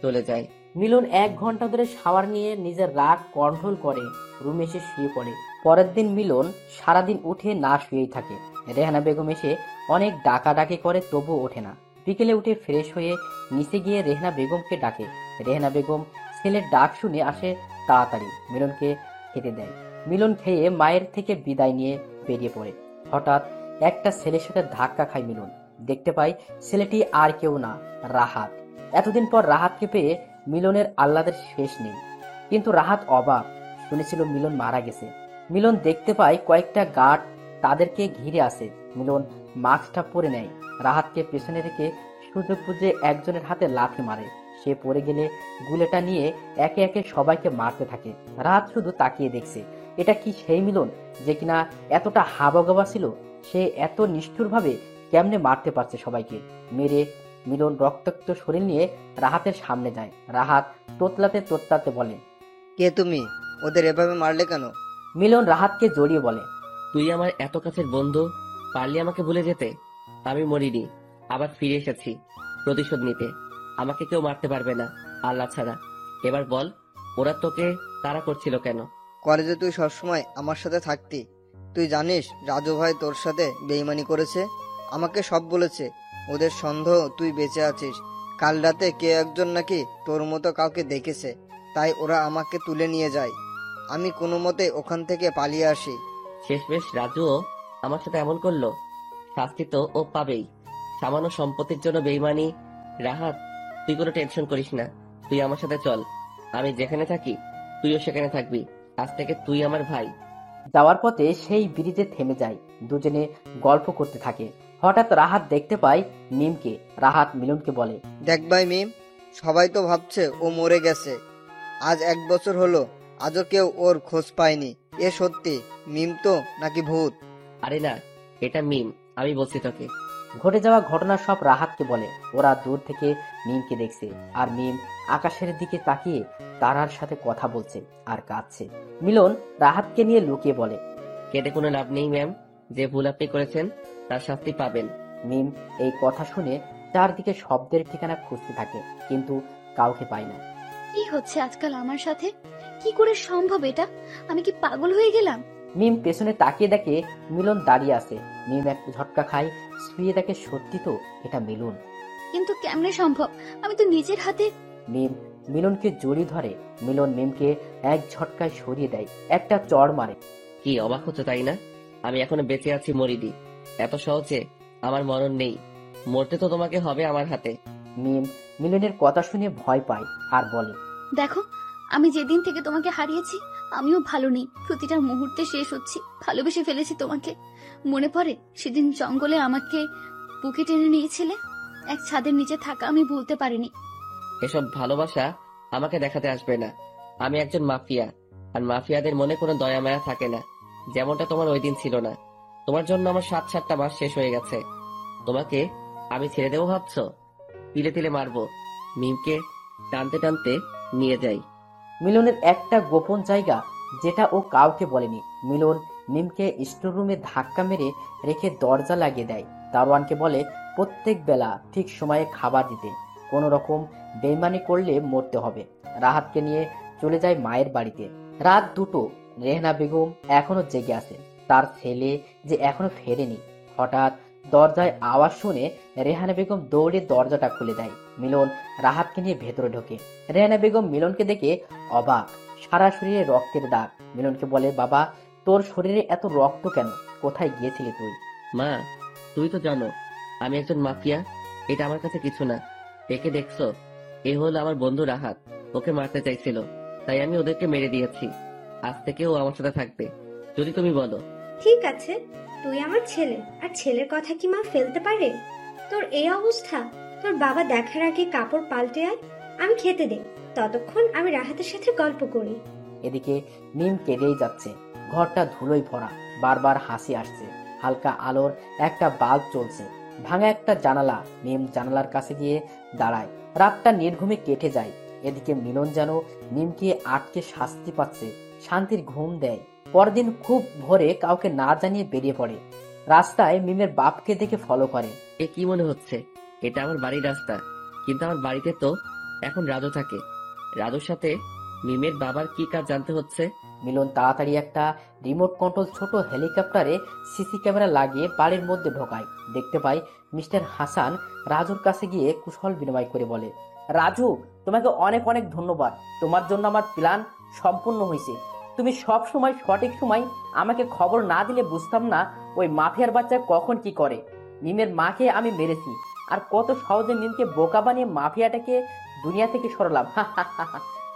চলে যায়। মিলন 1 ঘন্টা ধরে শাওয়ার নিয়ে নিজের রাগ কন্ট্রোল করে রুমে এসে শুয়ে পড়ে। পরের দিন মিলন সারাদিন উঠে না শুয়েই থাকে। রেহানা বেগম এসে অনেক ডাকাডাকি করে, তবুও ওঠে না। বিকেলে উঠে ফ্রেশ হয়ে নিচে গিয়ে রেহানা বেগমকে ডাকে। রেহানা বেগম ছেলের ডাক শুনে আসে তাড়াতাড়ি, মিলনকে খেতে দেয়। মিলন খেয়ে মায়ের থেকে বিদায় নিয়ে বেরিয়ে পড়ে। হঠাৎ একটা ছেলের সাথে ধাক্কা খায় মিলন। দেখতে পায় ছেলেটি আর কেউ না, রাহাত। এতদিন পর রাহাতকে পেয়ে মিলনের আহ্লাদের শেষ নেই। কিন্তু রাহাত অবাক, শুনেছিল মিলন মারা গেছে। মিলন দেখতে পায় কয়েকটা গার্ড তাদেরকে ঘিরে আসে। মিলন মাস্কটা পরে নেয়। রাহাতকে পেছনে রেখে সুযোগ বুঝে একজনের হাতে লাথি মারে। সে পড়ে গেলে গুলেটা নিয়ে একে একে সবাইকে মারতে থাকে। রাহাত শুধু তাকিয়ে দেখছে। এটা কি সেই মিলন যে কিনা এতটা হাবাগোবা ছিল? সে এত নিষ্ঠুরভাবে কেমনে মারতে পারছে সবাইকে? মেরে মিলন রক্তাক্ত শরীর নিয়ে রাহাতের সামনে যায়। রাহাত তোতলাতে তোতলাতে বলে, কে তুমি? ওদের এভাবে মারলে কেন? মিলন রাহাতকে জড়িয়ে বলে, তুই আমার এত কাছের বন্ধু, পারলি আমাকে ভুলে যেতে? আমি মরিনি, আবার ফিরে এসেছি প্রতিশোধ নিতে। আমাকে কেউ মারতে পারবে না আল্লাহ ছাড়া। এবার বল, ওরা তোকে তাড়া করছিল কেন? কলেজে তুই সবসময় আমার সাথে থাকতি। তুই জানিস রাজু ভাই তোর সাথে বেইমানি করেছে? আমাকে সব বলেছে। ওদের সন্দেহ তুই বেঁচে আছিস। কাল রাতে কে একজন নাকি তোর মতো কাউকে দেখেছে, তাই ওরা আমাকে তুলে নিয়ে যায়। আমি কোনো মতে ওখান থেকে পালিয়ে আসি। শেষমেশ রাজুও আমার সাথে এমন করলো, শাস্তি তো ও পাবেই। সামান্য সম্পত্তির জন্য বেইমানি। রাহাত, তুই কোনো টেনশন করিস না, তুই আমার সাথে চল। আমি যেখানে থাকি তুইও সেখানে থাকবি। আজ থেকে তুই আমার ভাই। যাওয়ার পথে সেই ব্রিজে থেমে যায়, দুজনে গল্প করতে থাকে। হঠাৎ রাহাত দেখতে পায় মিমকে। রাহাত মিলনকে বলে, দেখ ভাই মিম, সবাই তো ভাবছে ও মরে গেছে। আজ 1 বছর হলো, আজও কেউ ওর খোঁজ পায়নি। এ সত্যি মিম তো নাকি ভূত? আরে না, এটা মিম, আমি বলছি তোকে। ঘটে যাওয়া ঘটনা সব রাহাতকে বলে। ওরা দূর থেকে মিমকে দেখছে, আর মিম আকাশের দিকে তাকিয়ে তারার সাথে কথা বলছে আর কাঁদছে। মিলন রাহাতকে নিয়ে লুকিয়ে বলে, কেটে কোনো লাভ নেই ম্যাম, যে ভুল আপনি করেছেন তার শাস্তি পাবেন। মিম এই কথা শুনে চারদিকে শব্দের ঠিকানা খুঁজতে থাকে, কিন্তু কাউকে পায় না। কি হচ্ছে আজকাল আমার সাথে? কি করে সম্ভব এটা? আমি কি পাগল হয়ে গেলাম? মিম পেছনে তাকিয়ে দেখে মিলন দাঁড়িয়ে আছে। মিম এক ঝটকা খায়, শুয়ে দেখে সত্যি তো এটা মিলন। কিন্তু কেমনে সম্ভব? আমি তো নিজের হাতে। মিম মিলনকে জড়িয়ে ধরে। মিলন মিমকে এক ঝটকায় সরিয়ে দেয়, একটা চড় মারে। কি অবাক হচ্ছে তাই না? আমি এখনো বেঁচে আছি মরিদি, এত সহজে আমার মরণ নেই। মরতে তো তোমাকে হবে আমার হাতে। মিম মিলনের কথা শুনে ভয় পায় আর বলে, দেখো, আমি যেদিন থেকে তোমাকে হারিয়েছি আমিও ভালো নেই। প্রতিটা মুহূর্তে শেষ হচ্ছি। ভালোবেসে ফেলেছি তোমাকে। মনে পড়ে সেদিন জঙ্গলে আমাকে বুকে টেনে নিয়েছিলে? এক ছাদের নিচে থাকা আমি ভুলতে পারিনি। এসব ভালোবাসা আমাকে দেখাতে আসবে না। আমি একজন মাফিয়া, আর মাফিয়াদের মনে কোনো দয়া মায়া থাকে না, যেমনটা তোমার ওই দিন ছিল না। তোমার জন্য আমার 7-7টা মাস শেষ হয়ে গেছে। তোমাকে আমি ছেড়ে দেবো ভাবছো? তিলে তিলে মারবো। মিমকে টানতে টানতে নিয়ে যাই। মিলনের একটা গোপন জায়গা যেটা ও কাউকে বলেনি। মিলন মিমকে স্টোর রুমে ধাক্কা মেরে রেখে দরজা লাগিয়ে দেয়। দারোয়ানকে বলে প্রত্যেক বেলা ঠিক সময়ে খাবার দিতে, কোনো রকম বেইমানি করলে মরতে হবে। রাহাতকে নিয়ে চলে যায় মায়ের বাড়িতে। রাত 2টো। রেহনা বেগম এখনো জেগে আছে, তার ছেলে যে এখনো ফেরেনি। হঠাৎ দরজায় আওয়াজ শুনে রেহানা বেগম দৌড়ে দরজাটা খুলে দেয়। মিলন রাহাতকে নিয়ে ভেতরে ঢোকে। রেহানা বেগম মিলনকে দেখে অবাক, সারা শরীরে রক্তের দাগ। মিলনকে বলে, বাবা, তোর শরীরে এত রক্ত কেন? কোথায় গিয়েছিলি তুই? মা, তুমি তো জানো আমি একজন মাফিয়া। এটা আমার কাছে কিছু না। একে দেখছো? এ হলো আমার বন্ধু রাহাত। ওকে মারতে চাইছিল, তাই আমি ওদেরকে মেরে দিয়েছি। আজ থেকে ও আমার সাথে থাকবে, যদি তুমি বলো। ঠিক আছে, তুই আমার ছেলে, আর ছেলের কথা কি মা ফেলতে পারে? তোর এই অবস্থা, তোর বাবা দেখার আগে কাপড় পাল্টে আয়, আমি খেতে দে। ততক্ষণ আমি রাহাতের সাথে গল্প করি। এদিকে মিম কেঁদেই যাচ্ছে। ঘরটা ধুলোয় ভরা, বারবার হাসি আসছে। হালকা আলোর একটা বাল্ব চলছে। ভাঙা একটা জানালা। মিম জানালার কাছে গিয়ে দাঁড়ায়। রাতটা নির্ঘুমে কেটে যায়। এদিকে মিলন যেন মিমকে আটকে শাস্তি পাচ্ছে, শান্তির ঘুম দেয়। পরদিন খুব ভোরে কাউকে না জানিয়ে বেরিয়ে পড়ে। রাস্তায় মিমের বাপকে দেখে ফলো করে। এ কি মনে হচ্ছে? এটা আমার বাড়ির রাস্তা, কিন্তু আমার বাড়িতে তো এখন রাজু থাকে। রাজুর সাথে মিমের বাবার কি কাজ জানতে হচ্ছে? মিলন তাড়াতাড়ি একটা রিমোট কন্ট্রোল ছোট হেলিকপ্টারে সিসি ক্যামেরা লাগিয়ে বাড়ির মধ্যে ঢোকায়। দেখতে পাই মিস্টার হাসান রাজুর কাছে গিয়ে কুশল বিনিময় করে বলে, রাজু, তোমাকে অনেক অনেক ধন্যবাদ। তোমার জন্য আমার প্ল্যান সম্পূর্ণ হয়েছে। তুমি সব সময় সঠিক সময় আমাকে খবর না দিলে বুঝতাম না ওই মাফিয়ার বাচ্চা কখন কি করে। মিমের মাকে আমি মেরেছি, আর কত সহজে মিমকে বোকা বানিয়ে মাফিয়াটাকে দুনিয়া থেকে সরালাম।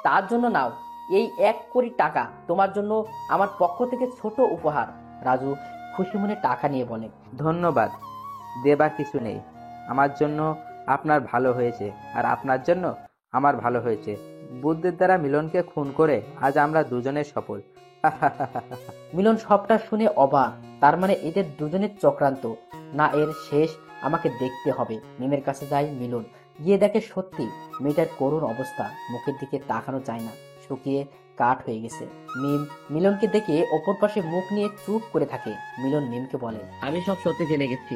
তার জন্য নাও এই 1 কোটি টাকা, তোমার জন্য আমার পক্ষ থেকে ছোট উপহার। রাজু খুশি মনে টাকা নিয়ে বলে, ধন্যবাদ, দেবা কিছু নেই। আমার জন্য আপনার ভালো হয়েছে, আর আপনার জন্য আমার ভালো হয়েছে। বুদ্ধির দ্বারা মিলনকে খুন করে আজ আমরা দুজনে সফল। মিলন সবটা শুনে অবাক। তার মানে এদের দুজনের চক্রান্ত না? এর শেষ আমাকে দেখতে হবে। মিমের কাছে যায় মিলন, গিয়ে দেখে সত্যি মেয়েটার করুণ অবস্থা। মুখের দিকে তাকানো যায় না, শুকিয়ে কাঠ হয়ে গেছে। মিম মিলনকে দেখে অপর পাশে মুখ নিয়ে চুপ করে থাকে। মিলন মিমকে বলে, আমি সব সত্যি জেনে গেছি।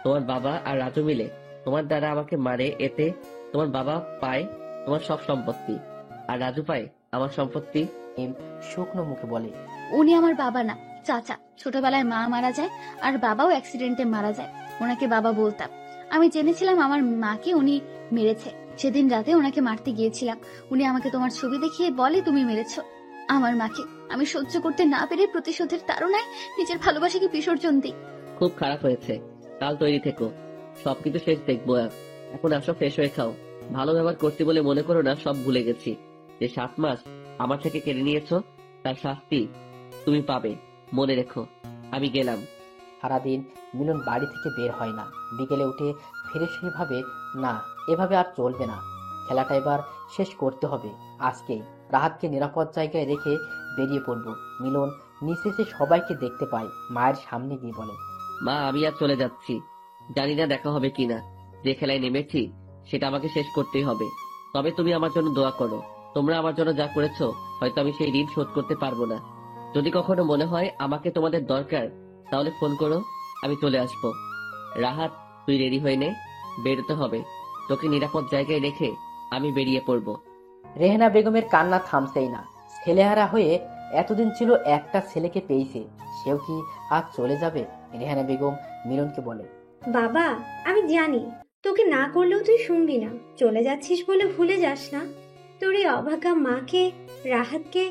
তোমার বাবা আর রাজু মিলে তোমার দ্বারা আমাকে মারে। এতে তোমার বাবা পায় তোমার সব সম্পত্তি, আর রাজু পায় আমার সম্পত্তি। মিম শুকনো মুখে বলে, উনি আমার বাবা না, চাচা। ছোটবেলায় মা মারা যায় আর বাবাও অ্যাক্সিডেন্টে মারা যায়। ওনাকে বাবা বলতাম। আমি জেনেছিলাম আমার মাকে উনি মেরেছে। সেদিন রাতে ওনাকে মারতে গিয়েছিলাম। উনি আমাকে তোমার ছবি দেখিয়ে বলে তুমি মেরেছো আমার মাকে। আমি সহ্য করতে না পেরে প্রতিশোধের তাড়নায় নিজের ভালোবাসাকে বিসর্জন দিই। খুব খারাপ হয়েছে, কাল তৈরি থেকো, সবকিছু শেষ দেখবো। এখন আসো, ফ্রেশ হয়ে খাও। ভালো ব্যবহার করছি বলে মনে করো না সব ভুলে গেছি। যে 7 মাস আমার থেকে কেড়ে নিয়েছো তার শাস্তি তুমি পাবে। মনে রেখো। আমি গেলাম। সারাদিন মিলন বাড়ি থেকে বের হয় না। বিকেলে উঠে ফিরে সে ভাবে, না, এভাবে আর চলবে না। খেলাটা এবার শেষ করতে হবে আজকেই। রাহাতকে নিরাপদ জায়গায় রেখে বেরিয়ে পড়ব। মিলন নিচে এসে সবাইকে দেখতে পায়, মায়ের সামনে গিয়ে বলে, মা, আমি আর চলে যাচ্ছি। জানি না দেখা হবে কিনা। যে খেলায় নেমেছি সেটা আমাকে শেষ করতেই হবে। তবে তুমি আমার জন্য দোয়া করো। তোমরা আমার জন্য যা করেছো, হয়তো আমি সেই ঋণ শোধ করতে পারবো না। যদি কখনো মনে হয় আমাকে তোমাদের দরকার, তাহলে ফোন করো, আমি চলে আসবো। রাহাত, তুই রেডি হয়ে নে, বেরোতে হবে। তোকে নিরাপদ জায়গায় রেখে আমি বেরিয়ে পড়বো। রেহেনা বেগমের কান্না থামছেই না। ছেলেহারা হয়ে এতদিন ছিল, একটা ছেলেকে পেয়েছে, সেও কি আজ চলে যাবে? রেহানা বেগম মিলনকে বলে, বাবা, আমি জানি তোকে না করলেও তুই শুনবি না। চলে যাচ্ছিস বলে ভুলে যাস না। তোর এই অভাগা মাকে, রাহাতকে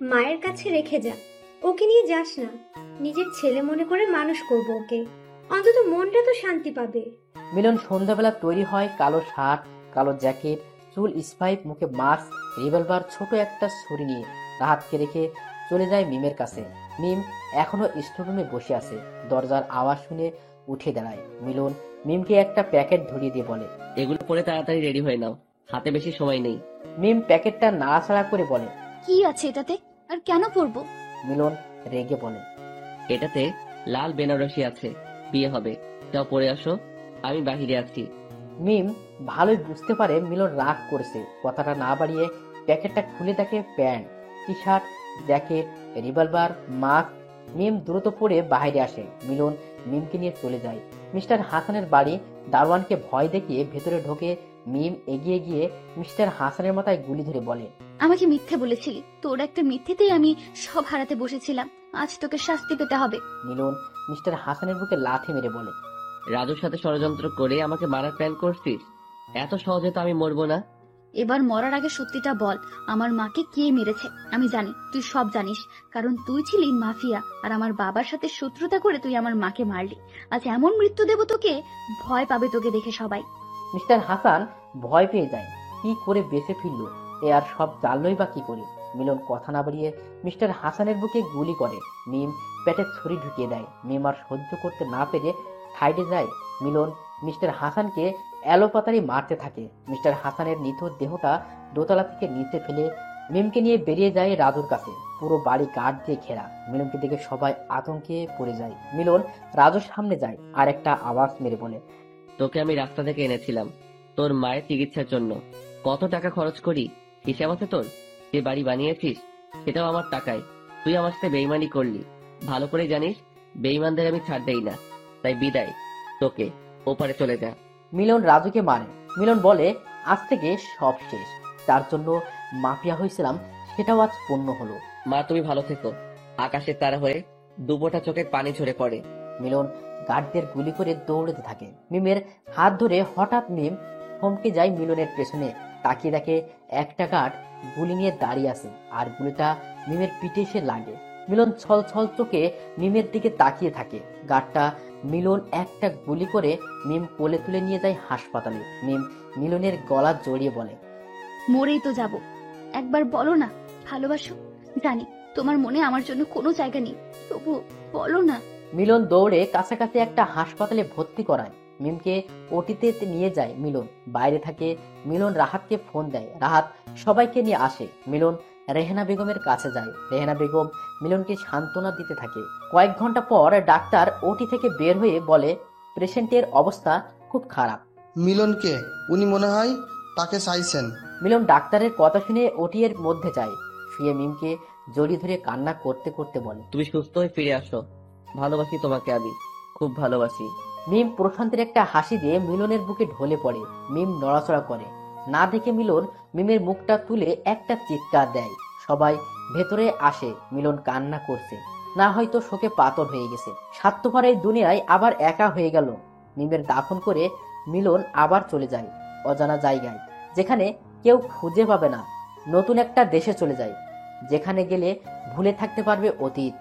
মায়ের কাছে রেখে যা। ওকে নিয়ে যাস না। নিজের ছেলে মনে করে মানুষ করবো ওকে। অন্তত মনটা তো শান্তি পাবে। মিলন সন্ধ্যাবেলা তৈরি হয়, কালো শার্ট, কালো জ্যাকেট, চুল স্পাইক, মুখে মাস্ক, রিভলভার, ছোট একটা ছুরি নিয়ে রাহাতকে রেখে চলে যায় মিমের কাছে। মিম এখনো স্টোররুমে বসে আছে। দরজার আওয়াজ শুনে উঠে দাঁড়ায়। মিলন মিমকে একটা প্যাকেট ধরিয়ে দিয়ে বলে, এগুলো পরে তাড়াতাড়ি রেডি হয়ে নাও, হাতে বেশি সময় নেই। মিম প্যাকেটটা নাড়াচাড়া করে বলে, কি আছে এটাতে? আর কেন পরবো? মিলন রেগে বলে, এটাতে লাল বেনারসি আছে, বিয়ে হবে। যাও পরে আসো, আমি বাহিরে আছি। মিম ভালোই বুঝতে পারে মিলন রাগ করেছে। কথাটা না বাড়িয়ে প্যাকেটটা খুলে দেখে pant, T shirt, jacket, revolver, mask. Mim দ্রুত পরে বাইরে আসে। মিলন মিমকে নিয়ে চলে যায় মিস্টার হাসানের বাড়ি। দারোয়ানকে ভয় দেখিয়ে ভেতরে ঢোকে মিম। এগিয়ে গিয়ে মিস্টার হাসানের মাথায় গুলি ধরে বলে, আমাকে মিথ্যে বলেছিলি। তোর একটা মিথ্যেতেই আমি সব হারাতে বসেছিলাম। আজ তোকে শাস্তি পেতে হবে। মিলন মিস্টার হাসানের বুকে লাথি মেরে বলে, রাজুর সাথে ষড়যন্ত্র করে আমাকে মারার প্ল্যান করছিস? এত সহজে তো আমি মরবো না। এবার মরার আগে সত্যিটা বল, আমার মাকে কে মেরেছে? আমি জানি, তুই সব জানিস, কারণ তুই ছিলি মাফিয়া আর আমার বাবার সাথে শত্রুতা করে তুই আমার মাকে মারলি। আজ এমন মৃত্যু দেব তোকে, ভয় পাবে তোকে দেখে সবাই। মিস্টার হাসান ভয় পেয়ে যায়। কি করে বেঁচে ফিরল এ আর সব জানলই বা কি করে? মিলন কথা না বাড়িয়ে মিস্টার হাসানের বুকে গুলি করে। মিম পেটে ছুরি ঢুকিয়ে দেয়। মিম আর সহ্য করতে না পেরে সাইডে যায়। মিলন মিস্টার হাসানকে এলোপাতাড়ি মারতে থাকে। মিস্টার হাসানের নিথর দেহটা দোতলা থেকে নিচে ফেলে মিমকে নিয়ে বেরিয়ে যায় রাজুর কাছে। পুরো বাড়ি গার্ড দিয়ে ঘেরা। মিলনকে দেখে সবাই আতঙ্কে পড়ে যায়। মিলন রাজুর সামনে যায় আর একটা আওয়াজ মেরে বলে, তোকে আমি রাস্তা থেকে এনেছিলাম তোর মায়ের চিকিৎসার জন্য। কত টাকা খরচ করি হিসাব আছে তোর? যে বাড়ি বানিয়েছিস সেটাও আমার টাকায়। তুই আমার সাথে বেইমানি করলি, ভালো করে জানিস বেইমানদের আমি ছাড় দেই না। তাই বিদায়, তোকে ওপারে চলে যা। মিলন রাজুকে মারে। মিলন বলে, আজ থেকে সব শেষ। তার জন্য মাফিয়া হয়েছিলাম সেটাও আজ পূর্ণ হলো। মা, তুমি ভালো থেকো। আকাশের তারা হয়ে দুপোটা চোখের পানি ঝরে পড়ে। মিলন গার্ডদের গুলি করে দৌড়তে থাকে। মিমের হাত ধরে হঠাৎ মিম থমকে যায়। মিলনের পেছনে তাকিয়ে দেখে একটা গার্ড গুলি নিয়ে দাঁড়িয়ে আছে আর গুলিটা মিমের পিঠে এসে লাগে। মিলন ছল ছল চোখে মিমের দিকে তাকিয়ে থাকে। গার্ডটা মিলন একটা গুলি করে মিম কোলে তুলে নিয়ে যায় হাসপাতালে। মিম মিলনের গলা জড়িয়ে বলে, মরেই তো যাব, একবার বলো না ভালোবাসো। জানি তোমার মনে আমার জন্য কোনো জায়গা নেই, তবু বলো না। মিলন দৌড়ে কাছাকাছি একটা হাসপাতালে ভর্তি করায়। মিমকে ওটিতে নিয়ে যায় মিলন। বাইরে থাকে মিলন রাহাতকে ফোন দেয়। রাহাত সবাইকে নিয়ে আসে। মিলন রেহেনা বেগমের কাছে যায়। রেহেনা বেগম মিলনকে সান্ত্বনা দিতে থাকে। কয়েক ঘন্টা পর ডাক্তার ওটি থেকে বের হয়ে বলে, পেশেন্টের অবস্থা খুব খারাপ। মিলনকে উনি মনে হয় তাকে চাইছেন। মিলন ডাক্তারের কথা শুনে ওটি এর মধ্যে যায়। শুয়ে মিমকে জড়িয়ে ধরে কান্না করতে করতে বলে, তুমি সুস্থ হয়ে ফিরে আসো। ভালোবাসি তোমাকে, আমি খুব ভালোবাসি। মিম প্রশান্তের একটা হাসি দিয়ে মিলনের বুকে ঢলে পড়ে। মিম নড়াচড়া করে না দেখে মিলন মিমের মুখটা তুলে একটা চিৎকার দেয়। সবাই ভেতরে আসে। মিলন কান্না করছে, না হয়তো শোকে পাথর হয়ে গেছে। স্বার্থপর এই দুনিয়ায় আবার একা হয়ে গেল। মিমের দাফন করে মিলন আবার চলে যায় অজানা জায়গায়, যেখানে কেউ খুঁজে পাবে না। নতুন একটা দেশে চলে যায়, যেখানে গেলে ভুলে থাকতে পারবে অতীত।